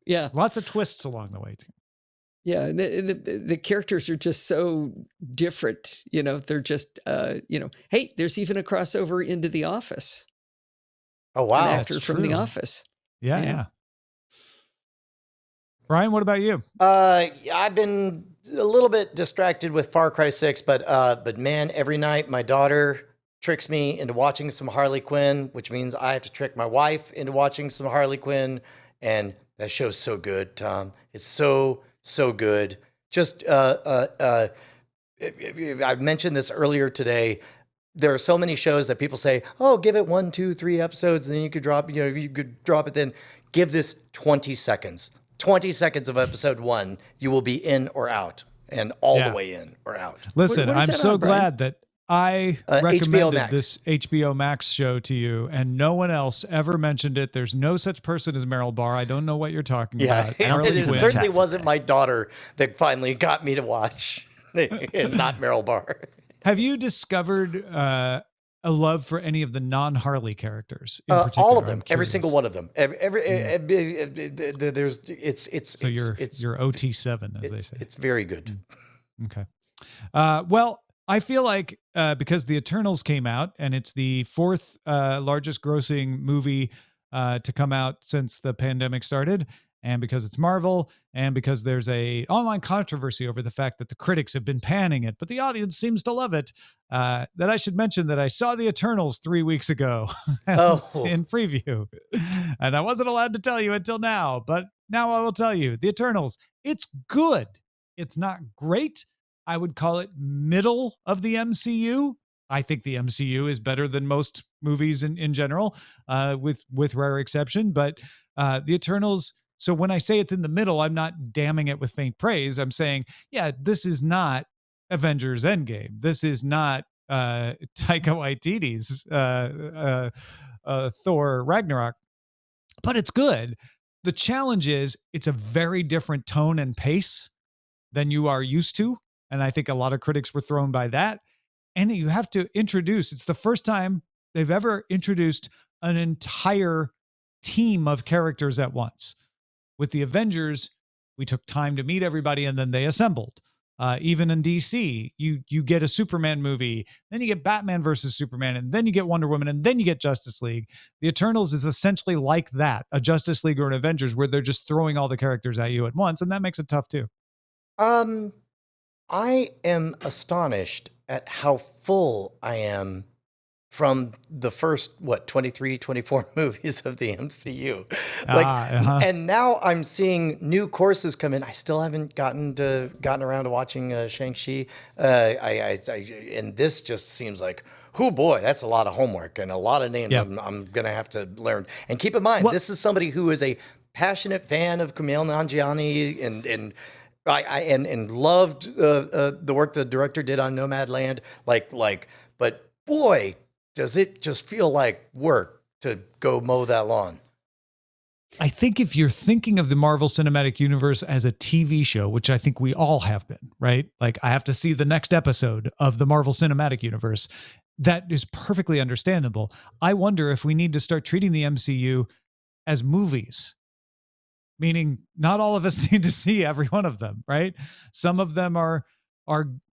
Yeah. Lots of twists along the way too. Yeah, the characters are just so different. They're just hey, there's even a crossover into The Office. Oh An wow. actor That's from The true. Office. Yeah, Yeah. yeah. Brian, what about you? I've been a little bit distracted with Far Cry 6, but man, every night my daughter tricks me into watching some Harley Quinn, which means I have to trick my wife into watching some Harley Quinn, and that show's so good, Tom. It's so good. Just I mentioned this earlier today. There are so many shows that people say, "Oh, give it 1, 2, 3 episodes, and then you could drop. You could drop it. Then give this 20 seconds. 20 seconds of episode 1, you will be in or out, and all the way in or out." Listen, What is I'm that so on, Brian? glad that I HBO recommended Max. this HBO Max show to you, and no one else ever mentioned it. There's no such person as Meryl Barr. I don't know what you're talking Yeah, about. Harley it Quinn. certainly wasn't my daughter that finally got me to watch, and not Meryl Barr. Have you discovered a love for any of the non-Harley characters in particular? All of them, I'm every curious. single one of them. There's So you're OT7, as they say. It's very good. Okay. Well, I feel like because The Eternals came out, and it's the 4th largest grossing movie to come out since the pandemic started, and because it's Marvel, and because there's a online controversy over the fact that the critics have been panning it, but the audience seems to love it, that I should mention that I saw The Eternals 3 weeks ago in preview, and I wasn't allowed to tell you until now, but now I will tell you. The Eternals, it's good. It's not great. I would call it middle of the MCU. I think the MCU is better than most movies in general, with rare exception. But the Eternals. So when I say it's in the middle, I'm not damning it with faint praise. I'm saying, yeah, this is not Avengers Endgame. This is not Taika Waititi's Thor Ragnarok. But it's good. The challenge is it's a very different tone and pace than you are used to. And I think a lot of critics were thrown by that. And you have to introduce, it's the first time they've ever introduced an entire team of characters at once. With the Avengers, we took time to meet everybody and then they assembled. Even in DC, you get a Superman movie, then you get Batman versus Superman, and then you get Wonder Woman, and then you get Justice League. The Eternals is essentially like that, a Justice League or an Avengers, where they're just throwing all the characters at you at once, and that makes it tough too. I am astonished at how full I am from the first, 23, 24 movies of the MCU. And now I'm seeing new courses come in. I still haven't gotten around to watching Shang-Chi. And this just seems like, oh boy, that's a lot of homework and a lot of names I'm going to have to learn. And keep in mind, this is somebody who is a passionate fan of Kumail Nanjiani and loved the work the director did on Nomadland. But boy, does it just feel like work to go mow that lawn. I think if you're thinking of the Marvel Cinematic Universe as a TV show, which I think we all have been, right? Like, I have to see the next episode of the Marvel Cinematic Universe. That is perfectly understandable. I wonder if we need to start treating the MCU as movies, meaning not all of us need to see every one of them, right? Some of them are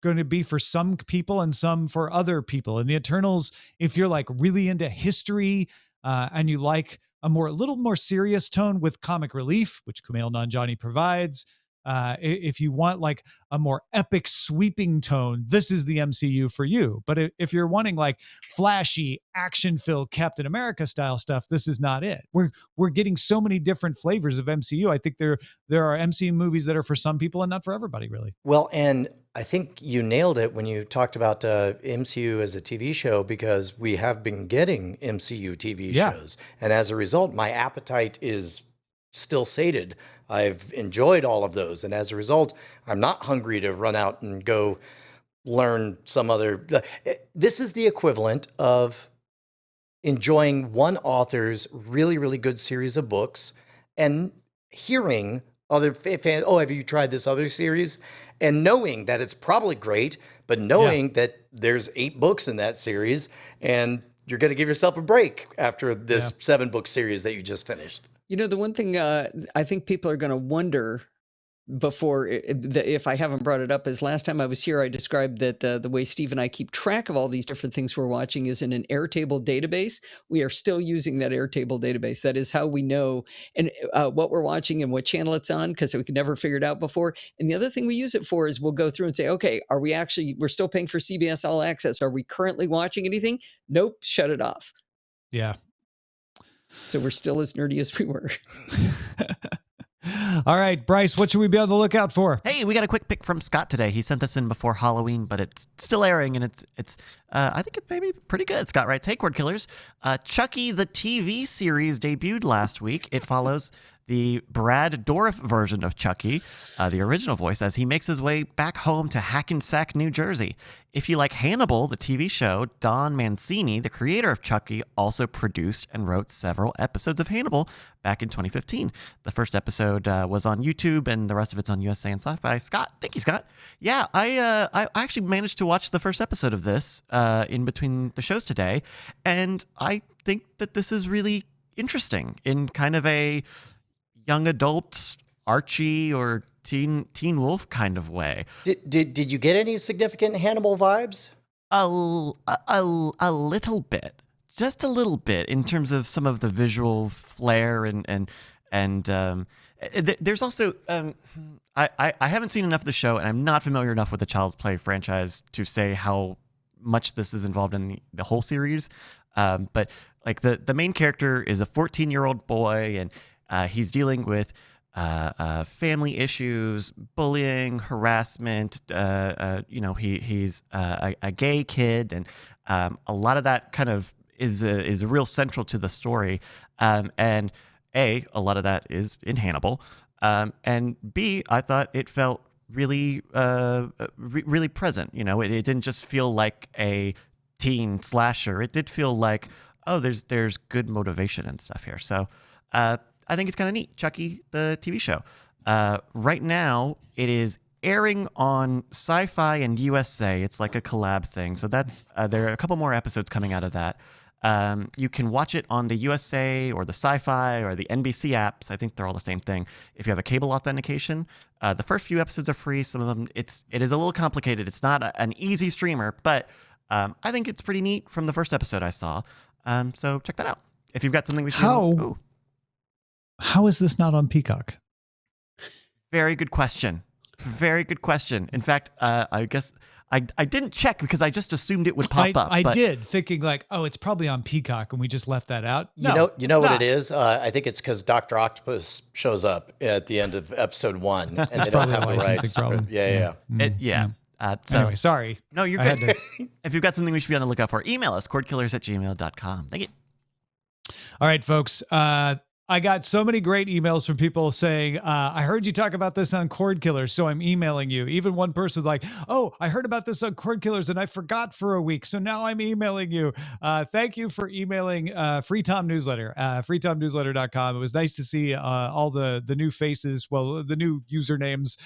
going to be for some people and some for other people. And the Eternals, if you're like really into history and you like a little more serious tone with comic relief, which Kumail Nanjiani provides, if you want like a more epic sweeping tone, this is the MCU for you. But if you're wanting like flashy action-filled Captain America style stuff, this is not it. We're getting so many different flavors of MCU. I think there are MCU movies that are for some people and not for everybody, really. Well, and I think you nailed it when you talked about MCU as a TV show, because we have been getting MCU TV shows. And as a result, my appetite is still sated. I've enjoyed all of those. And as a result, I'm not hungry to run out and go learn some other. This is the equivalent of enjoying one author's really, really good series of books and hearing other fans, oh, have you tried this other series? And knowing that it's probably great, but knowing that there's 8 books in that series and you're going to give yourself a break after this 7-book series that you just finished. The one thing I think people are going to wonder before, if I haven't brought it up, is last time I was here, I described that the way Steve and I keep track of all these different things we're watching is in an Airtable database. We are still using that Airtable database. That is how we know and what we're watching and what channel it's on, because we could never figure it out before. And the other thing we use it for is we'll go through and say, okay, we're still paying for CBS All Access. Are we currently watching anything? Nope, shut it off. Yeah. So we're still as nerdy as we were. All right, Bryce, what should we be on the lookout for? Hey, we got a quick pick from Scott today. He sent this in before Halloween, but it's still airing, and it's I think it's maybe pretty good. Scott writes, "Hey, Cordkillers, Chucky the TV series debuted last week. It follows the Brad Dourif version of Chucky, the original voice, as he makes his way back home to Hackensack, New Jersey. If you like Hannibal, the TV show, Don Mancini, the creator of Chucky, also produced and wrote several episodes of Hannibal back in 2015. The first episode was on YouTube, and the rest of it's on USA and Sci-Fi. Scott, thank you, Scott. Yeah, I actually managed to watch the first episode of this in between the shows today, and I think that this is really interesting in kind of a young adult Archie or Teen Wolf kind of way. Did you get any significant Hannibal vibes? A little bit, just a little bit, in terms of some of the visual flair and there's also I haven't seen enough of the show, and I'm not familiar enough with the Child's Play franchise to say how much this is involved in the whole series. But like the main character is a 14-year-old boy, and he's dealing with family issues, bullying, harassment. He's a gay kid, and a lot of that kind of is real central to the story. And A, a lot of that is in Hannibal, and B, I thought it felt really really present. You know, it didn't just feel like a teen slasher. It did feel like, oh, there's good motivation and stuff here. So I think it's kind of neat. Chucky, the TV show. Right now, it is airing on Sci-Fi and USA. It's like a collab thing. So that's there are a couple more episodes coming out of that. You can watch it on the USA or the Sci-Fi or the NBC apps. I think they're all the same thing. If you have a cable authentication, the first few episodes are free. Some of them, it is a little complicated. It's not an easy streamer, but I think it's pretty neat from the first episode I saw. So check that out. If you've got something we should How is this not on Peacock? Very good question. Very good question. In fact, I guess I didn't check because I just assumed it would pop up. I did, thinking like, oh, it's probably on Peacock, and we just left that out. No, you know what it is? I think it's because Dr. Octopus shows up at the end of episode 1, and they don't have the rights. Problem. Yeah. So anyway, sorry. No, you're good. If you've got something we should be on the lookout for, email us, cordkillers@gmail.com. Thank you. All right, folks. I got so many great emails from people saying, I heard you talk about this on Cordkillers, so I'm emailing you. Even one person was like, oh, I heard about this on Cordkillers and I forgot for a week, so now I'm emailing you. Thank you for emailing Free Tom Newsletter, freetomnewsletter.com. It was nice to see all the new faces, well, the new usernames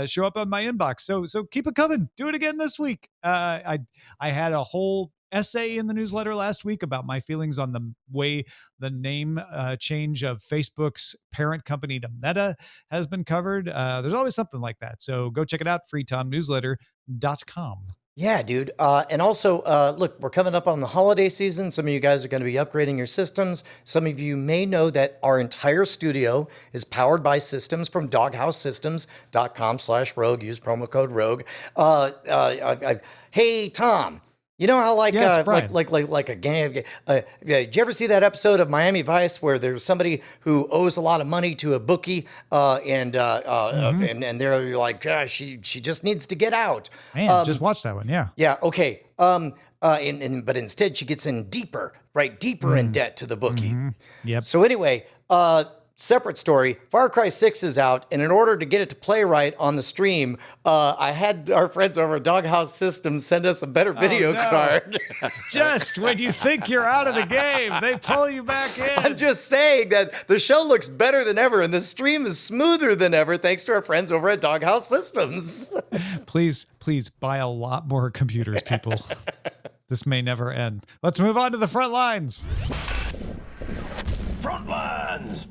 show up on my inbox. So keep it coming. Do it again this week. I had a whole essay in the newsletter last week about my feelings on the way the name change of Facebook's parent company to Meta has been covered. There's always something like that. So go check it out, freetomnewsletter.com. Yeah, dude. And also, look, we're coming up on the holiday season. Some of you guys are going to be upgrading your systems. Some of you may know that our entire studio is powered by systems from doghousesystems.com/rogue. Use promo code rogue. Hey, Tom. You know how like a game? Did you ever see that episode of Miami Vice where there's somebody who owes a lot of money to a bookie, and they're like, she just needs to get out. Man, just watch that one. Yeah. Yeah. Okay. But instead she gets in deeper in debt to the bookie. Yep. So anyway, separate story. Far Cry 6 is out, and in order to get it to play right on the stream, I had our friends over at Doghouse Systems send us a better video card. Just when you think you're out of the game, they pull you back in. I'm just saying that the show looks better than ever, and the stream is smoother than ever, thanks to our friends over at Doghouse Systems. Please buy a lot more computers, people. This may never end. Let's move on to the front lines. Front lines!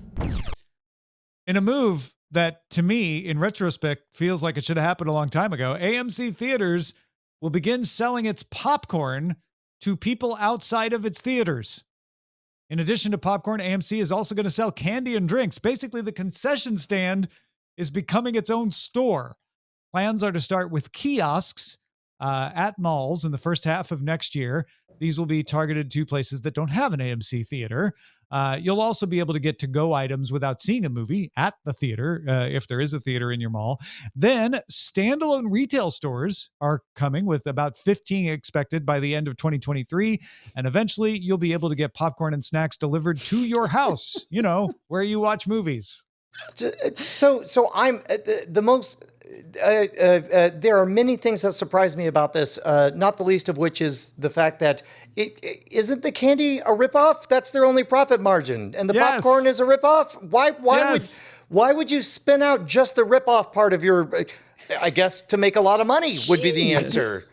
In a move that to me, in retrospect, feels like it should have happened a long time ago. AMC Theaters will begin selling its popcorn to people outside of its theaters. In addition to popcorn, AMC is also going to sell candy and drinks. Basically, the concession stand is becoming its own store. Plans are to start with kiosks at malls in the first half of next year. These will be targeted to places that don't have an AMC theater. You'll also be able to get to-go items without seeing a movie at the theater, if there is a theater in your mall. Then standalone retail stores are coming, with about 15 expected by the end of 2023. And eventually you'll be able to get popcorn and snacks delivered to your house, where you watch movies. So I'm the most. There are many things that surprise me about this, not the least of which is the fact that isn't the candy a ripoff? That's their only profit margin, and the popcorn is a ripoff. Why would you spin out just the ripoff part of your? I guess to make a lot of money would be the answer.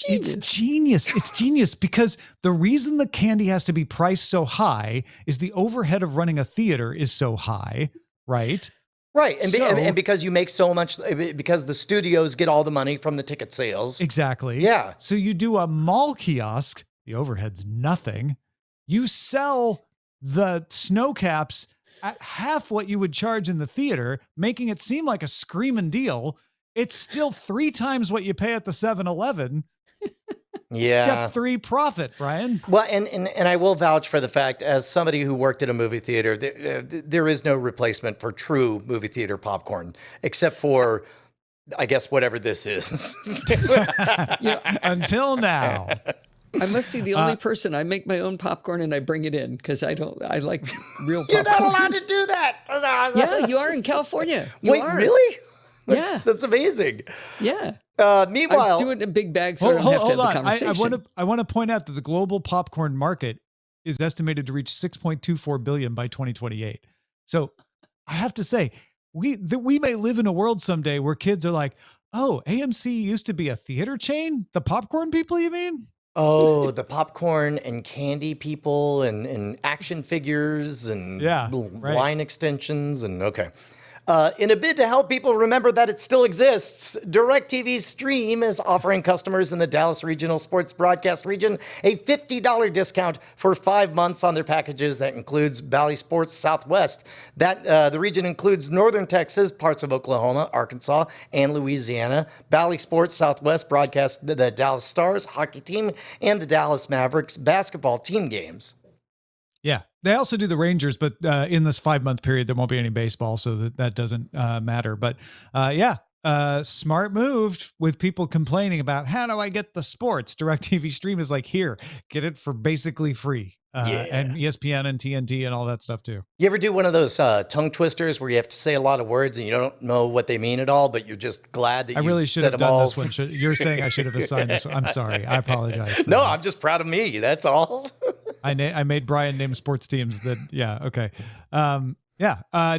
It's genius. It's genius because the reason the candy has to be priced so high is the overhead of running a theater is so high, right? Right. And because you make so much, because the studios get all the money from the ticket sales. Exactly. Yeah. So you do a mall kiosk, the overhead's nothing. You sell the snow caps at half what you would charge in the theater, making it seem like a screaming deal. It's still 3 times what you pay at the 7-Eleven. Yeah. Step 3 profit, Brian. Well, and I will vouch for the fact, as somebody who worked at a movie theater, there is no replacement for true movie theater popcorn, except for, I guess, whatever this is. Until now. I must be the only person. I make my own popcorn and I bring it in because I like real popcorn. You're not allowed to do that. Yeah, you are in California. Wait, really? Yeah. That's amazing. Yeah. Meanwhile, I do it in a big bag so I don't have to have the conversation. I want to point out that the global popcorn market is estimated to reach $6.24 billion by 2028. So I have to say, we may live in a world someday where kids are like, oh, AMC used to be a theater chain? The popcorn people, you mean? Oh, the popcorn and candy people and action figures and line extensions and okay. In a bid to help people remember that it still exists, DirectTV Stream is offering customers in the Dallas Regional Sports Broadcast region a $50 discount for 5 months on their packages. That includes Valley Sports Southwest. The region includes Northern Texas, parts of Oklahoma, Arkansas, and Louisiana. Valley Sports Southwest broadcasts the Dallas Stars hockey team and the Dallas Mavericks basketball team games. Yeah. They also do the Rangers, but in this 5-month period, there won't be any baseball, so that doesn't matter. But smart move with people complaining about how do I get the sports? DirectTV Stream is like, here, get it for basically free. And ESPN and TNT and all that stuff too. You ever do one of those tongue twisters where you have to say a lot of words and you don't know what they mean at all, but you're just glad that I really should have them done all? this one. You're saying I should have assigned this one. I'm sorry. I apologize. No, I'm just proud of me. That's all. I made Brian name sports teams that, okay.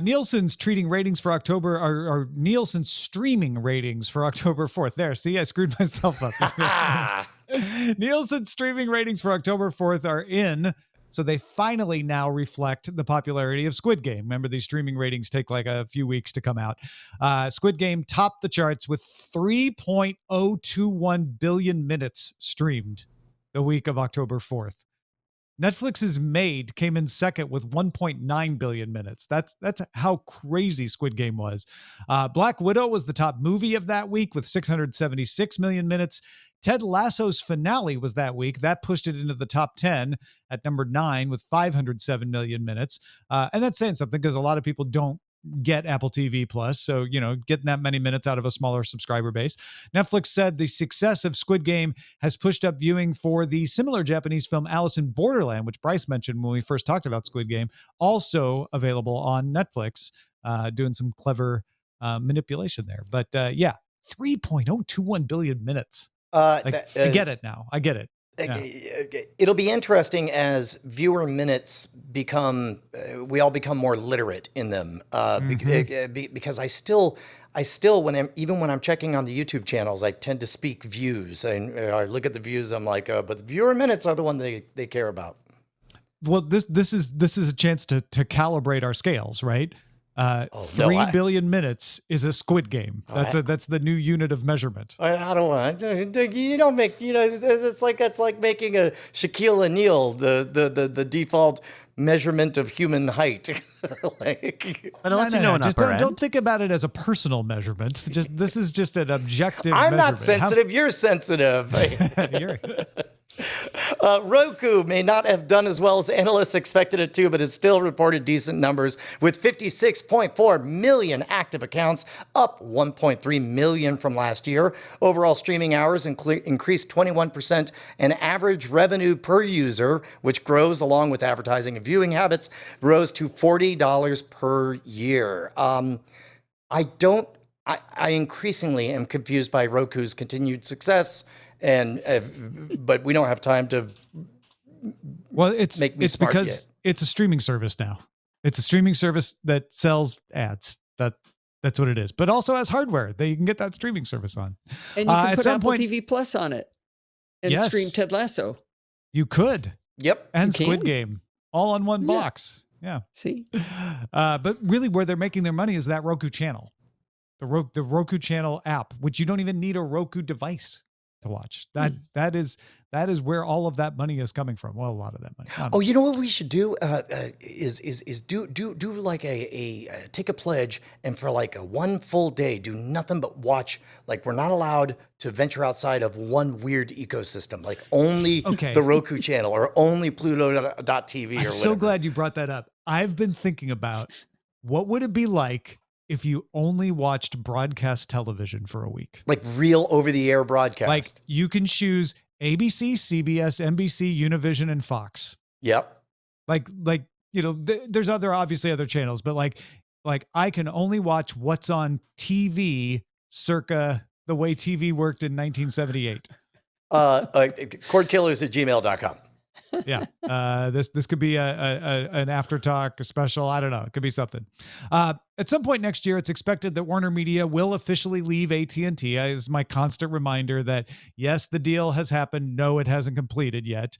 Nielsen's treating ratings for October or Nielsen's streaming ratings for October 4th. There, see, I screwed myself up. Nielsen's streaming ratings for October 4th are in, so they finally now reflect the popularity of Squid Game. Remember, these streaming ratings take like a few weeks to come out. Squid Game topped the charts with 3.021 billion minutes streamed the week of October 4th. Netflix's Maid came in second with 1.9 billion minutes. That's how crazy Squid Game was. Black Widow was the top movie of that week with 676 million minutes. Ted Lasso's finale was that week. That pushed it into the top 10 at number 9 with 507 million minutes. And that's saying something because a lot of people don't get Apple TV Plus. So, getting that many minutes out of a smaller subscriber base. Netflix said the success of Squid Game has pushed up viewing for the similar Japanese film Alice in Borderland, which Bryce mentioned when we first talked about Squid Game, also available on Netflix, doing some clever manipulation there. But 3.021 billion minutes. I get it now. I get it. Yeah. It'll be interesting as viewer minutes become, we all become more literate in them. Because I still, when I'm checking on the YouTube channels, I tend to speak views. And I look at the views, I'm like, but the viewer minutes are the one they care about. Well, this is a chance to calibrate our scales, right? Three billion minutes is a Squid Game. That's the new unit of measurement. I don't want. You don't make. It's like making a Shaquille O'Neal the default measurement of human height. But unless you know an just upper end. don't think about it as a personal measurement. This is just an objective. I'm measurement. not sensitive. You're sensitive. Roku may not have done as well as analysts expected it to, but it still reported decent numbers with 56.4 million active accounts, up 1.3 million from last year. Overall streaming hours increased 21%, and average revenue per user, which grows along with advertising and viewing habits, rose to $40 per year. I increasingly am confused by Roku's continued success. But we don't have time to. Well, it's because yet. It's a streaming service now. It's a streaming service that sells ads. That's what it is. But also has hardware that you can get that streaming service on. And you can put Apple TV Plus on it and stream Ted Lasso. You could. Yep. And Squid Game all on one box. Yeah. See. But really, where they're making their money is that Roku channel, the Roku channel app, which you don't even need a Roku device to watch. That is where all of that money is coming from. Well, a lot of that money. Oh, you know what we should do is do like a take a pledge, and for like a one full day do nothing but watch. Like, we're not allowed to venture outside of one weird ecosystem, like only the Roku channel or only Pluto.tv. I'm so glad you brought that up. I've been thinking about what would it be like if you only watched broadcast television for a week. Like real over-the-air broadcast. Like, you can choose ABC, CBS, NBC, Univision, and Fox. Yep. Like there's obviously other channels, but like I can only watch what's on TV circa the way TV worked in 1978. Cordkillers@gmail.com. Yeah. This could be an after talk, a special. I don't know. It could be something. At some point next year, it's expected that Warner Media will officially leave AT&T. Is my constant reminder that yes, the deal has happened. No, it hasn't completed yet.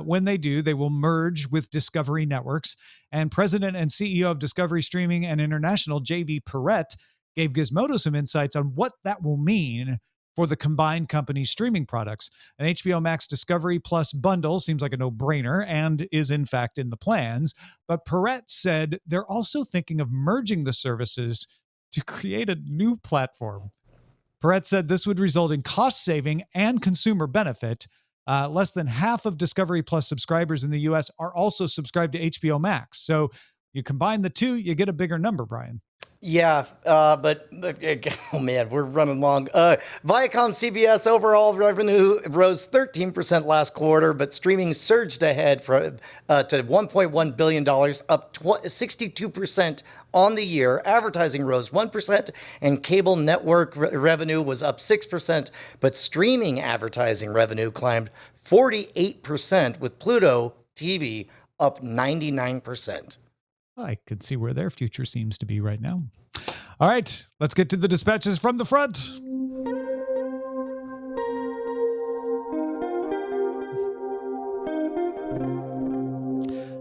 When they do, they will merge with Discovery Networks. And President and CEO of Discovery Streaming and International, JB Perrette, gave Gizmodo some insights on what that will mean for the combined company's streaming products. An HBO Max Discovery Plus bundle seems like a no-brainer and is in fact in the plans. But Perrette said they're also thinking of merging the services to create a new platform. Perrette said this would result in cost saving and consumer benefit. Less than half of Discovery Plus subscribers in the US are also subscribed to HBO Max. So you combine the two, you get a bigger number, Brian. Yeah, but oh man, we're running long. Viacom CBS overall revenue rose 13% last quarter, but streaming surged ahead to $1.1 billion, up 62% on the year. Advertising rose 1%, and cable network revenue was up 6%, but streaming advertising revenue climbed 48%, with Pluto TV up 99%. I can see where their future seems to be right now. All right, let's get to the dispatches from the front.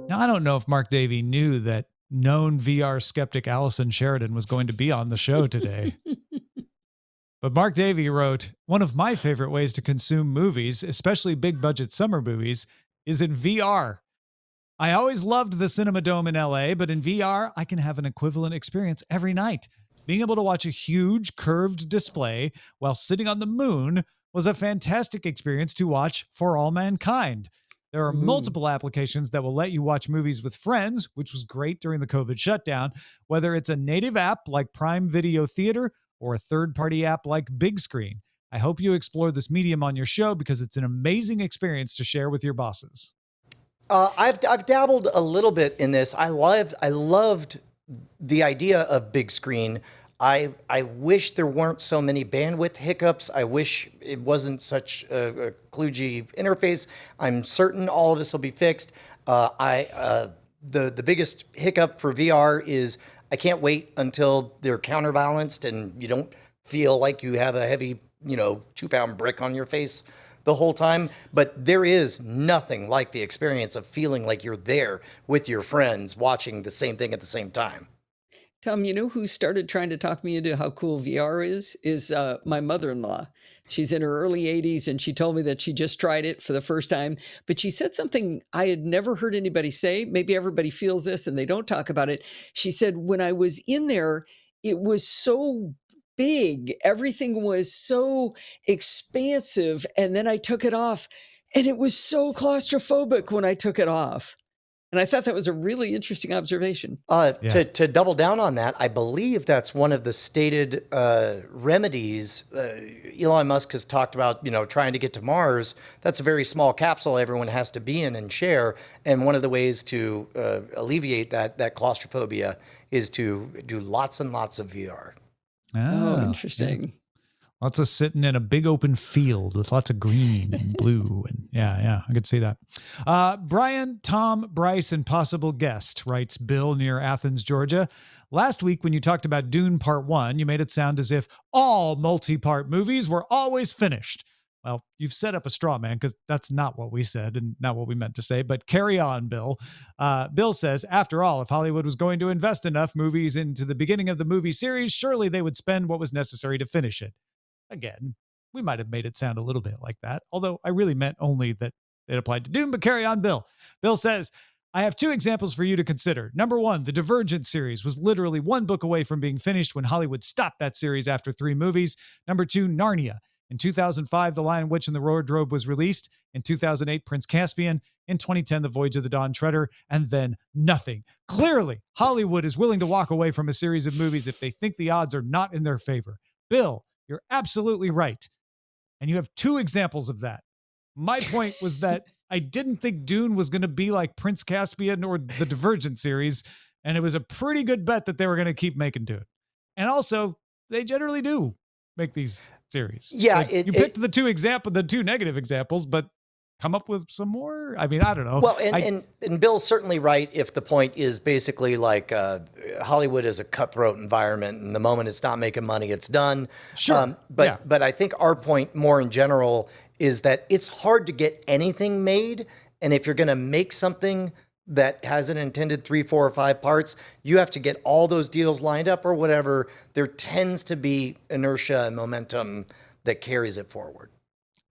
Now, I don't know if Mark Davey knew that known VR skeptic Allison Sheridan was going to be on the show today. But Mark Davey wrote, one of my favorite ways to consume movies, especially big budget summer movies, is in VR. I always loved the Cinema Dome in LA, but in VR, I can have an equivalent experience every night. Being able to watch a huge curved display while sitting on the moon was a fantastic experience to watch For All Mankind. There are multiple applications that will let you watch movies with friends, which was great during the COVID shutdown, whether it's a native app like Prime Video Theater or a third-party app like Big Screen. I hope you explore this medium on your show because it's an amazing experience to share with your bosses. I've dabbled a little bit in this. I loved the idea of big screen. I wish there weren't so many bandwidth hiccups. I wish it wasn't such a kludgy interface. I'm certain all of this will be fixed. The biggest hiccup for VR is I can't wait until they're counterbalanced and you don't feel like you have a heavy, 2-pound brick on your face the whole time. But there is nothing like the experience of feeling like you're there with your friends watching the same thing at the same time. Tom, you know who started trying to talk me into how cool VR is? My mother-in-law. She's in her early 80s, and she told me that she just tried it for the first time. But she said something I had never heard anybody say. Maybe everybody feels this and they don't talk about it. She said, when I was in there, it was so big. Everything was so expansive. And then I took it off, and it was so claustrophobic when I took it off. And I thought that was a really interesting observation. To double down on that, I believe that's one of the stated remedies. Elon Musk has talked about, trying to get to Mars. That's a very small capsule everyone has to be in and share. And one of the ways to alleviate that claustrophobia is to do lots and lots of VR. Oh, interesting. Yeah. Lots of sitting in a big open field with lots of green and blue. And yeah, I could see that. Brian, Tom, Bryce, and possible guest, writes Bill near Athens, Georgia. Last week when you talked about Dune Part 1, you made it sound as if all multi-part movies were always finished. Well, you've set up a straw man because that's not what we said and not what we meant to say, but carry on, Bill. Bill says, after all, if Hollywood was going to invest enough movies into the beginning of the movie series, surely they would spend what was necessary to finish it. Again, we might have made it sound a little bit like that, although I really meant only that it applied to Dune, but carry on, Bill. Bill says, I have two examples for you to consider. Number one, the Divergent series was literally one book away from being finished when Hollywood stopped that series after 3 movies. Number two, Narnia. In 2005, The Lion, Witch, and the Wardrobe was released. In 2008, Prince Caspian. In 2010, The Voyage of the Dawn Treader. And then nothing. Clearly, Hollywood is willing to walk away from a series of movies if they think the odds are not in their favor. Bill, you're absolutely right. And you have 2 examples of that. My point was that I didn't think Dune was going to be like Prince Caspian or the Divergent series. And it was a pretty good bet that they were going to keep making Dune. And also, they generally do make these series. Yeah. Like, you picked the 2 negative examples, but come up with some more? I mean, I don't know. Well, and Bill's certainly right if the point is basically like Hollywood is a cutthroat environment, and the moment it's not making money, it's done. Sure. But I think our point more in general is that it's hard to get anything made. And if you're going to make something that has an intended 3, 4, or 5 parts, you have to get all those deals lined up or whatever. There tends to be inertia and momentum that carries it forward.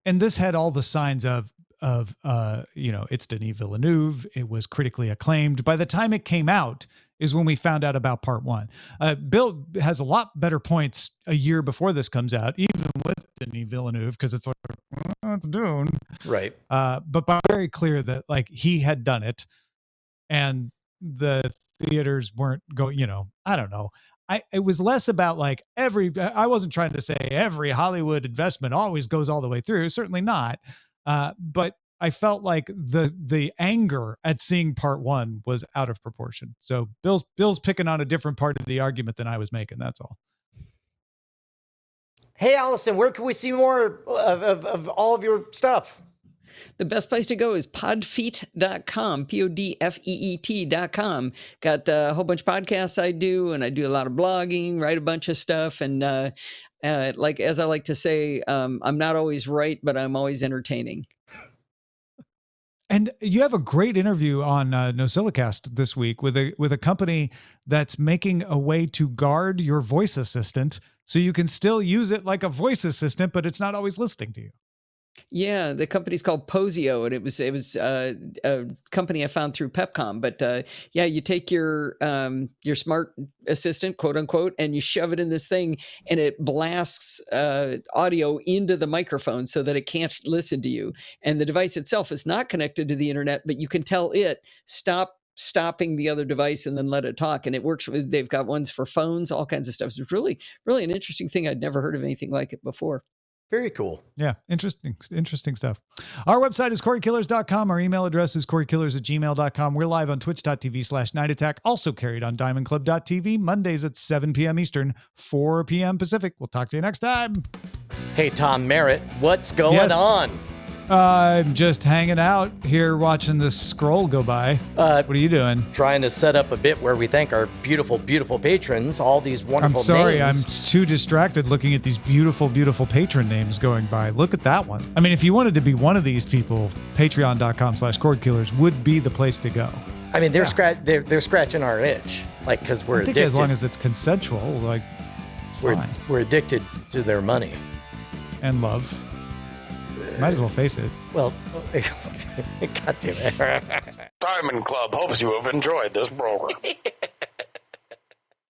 And this had all the signs of it's Denis Villeneuve. It was critically acclaimed. By the time it came out is when we found out about Part 1. Bill has a lot better points a year before this comes out, even with Denis Villeneuve, because it's like, what to do? Right. But very clear that like he had done it and the theaters weren't going, I don't know. It was less about like I wasn't trying to say every Hollywood investment always goes all the way through. Certainly not. But I felt like the anger at seeing Part 1 was out of proportion. So Bill's picking on a different part of the argument than I was making. That's all. Hey, Allison, where can we see more of all of your stuff? The best place to go is podfeet.com, podfeet.com. Got a whole bunch of podcasts I do, and I do a lot of blogging, write a bunch of stuff. And as I like to say, I'm not always right, but I'm always entertaining. And you have a great interview on NosillaCast this week with a company that's making a way to guard your voice assistant so you can still use it like a voice assistant, but it's not always listening to you. Yeah, the company's called Posio, and it was a company I found through Pepcom. But you take your smart assistant, quote unquote, and you shove it in this thing, and it blasts audio into the microphone so that it can't listen to you. And the device itself is not connected to the internet, but you can tell it stopping the other device and then let it talk. And it works. They've got ones for phones, all kinds of stuff. It's really, really an interesting thing. I'd never heard of anything like it before. Very cool. Yeah. Interesting stuff. Our website is Cordkillers.com. Our email address is Cordkillers@gmail.com. We're live on twitch.tv/Night Attack. Also carried on diamondclub.tv Mondays at 7 p.m. Eastern, 4 p.m. Pacific. We'll talk to you next time. Hey, Tom Merritt, what's going on? I'm just hanging out here watching this scroll go by. What are you doing? Trying to set up a bit where we thank our beautiful, beautiful patrons, all these wonderful names. I'm sorry, I'm too distracted looking at these beautiful, beautiful patron names going by. Look at that one. I mean, if you wanted to be one of these people, patreon.com/Cordkillers would be the place to go. I mean, they're scratching our itch. Like, because we're I think addicted. as long as it's consensual, like, it's fine. We're addicted to their money. And love. Might as well face it. Well, God damn it. Diamond Club hopes you have enjoyed this program.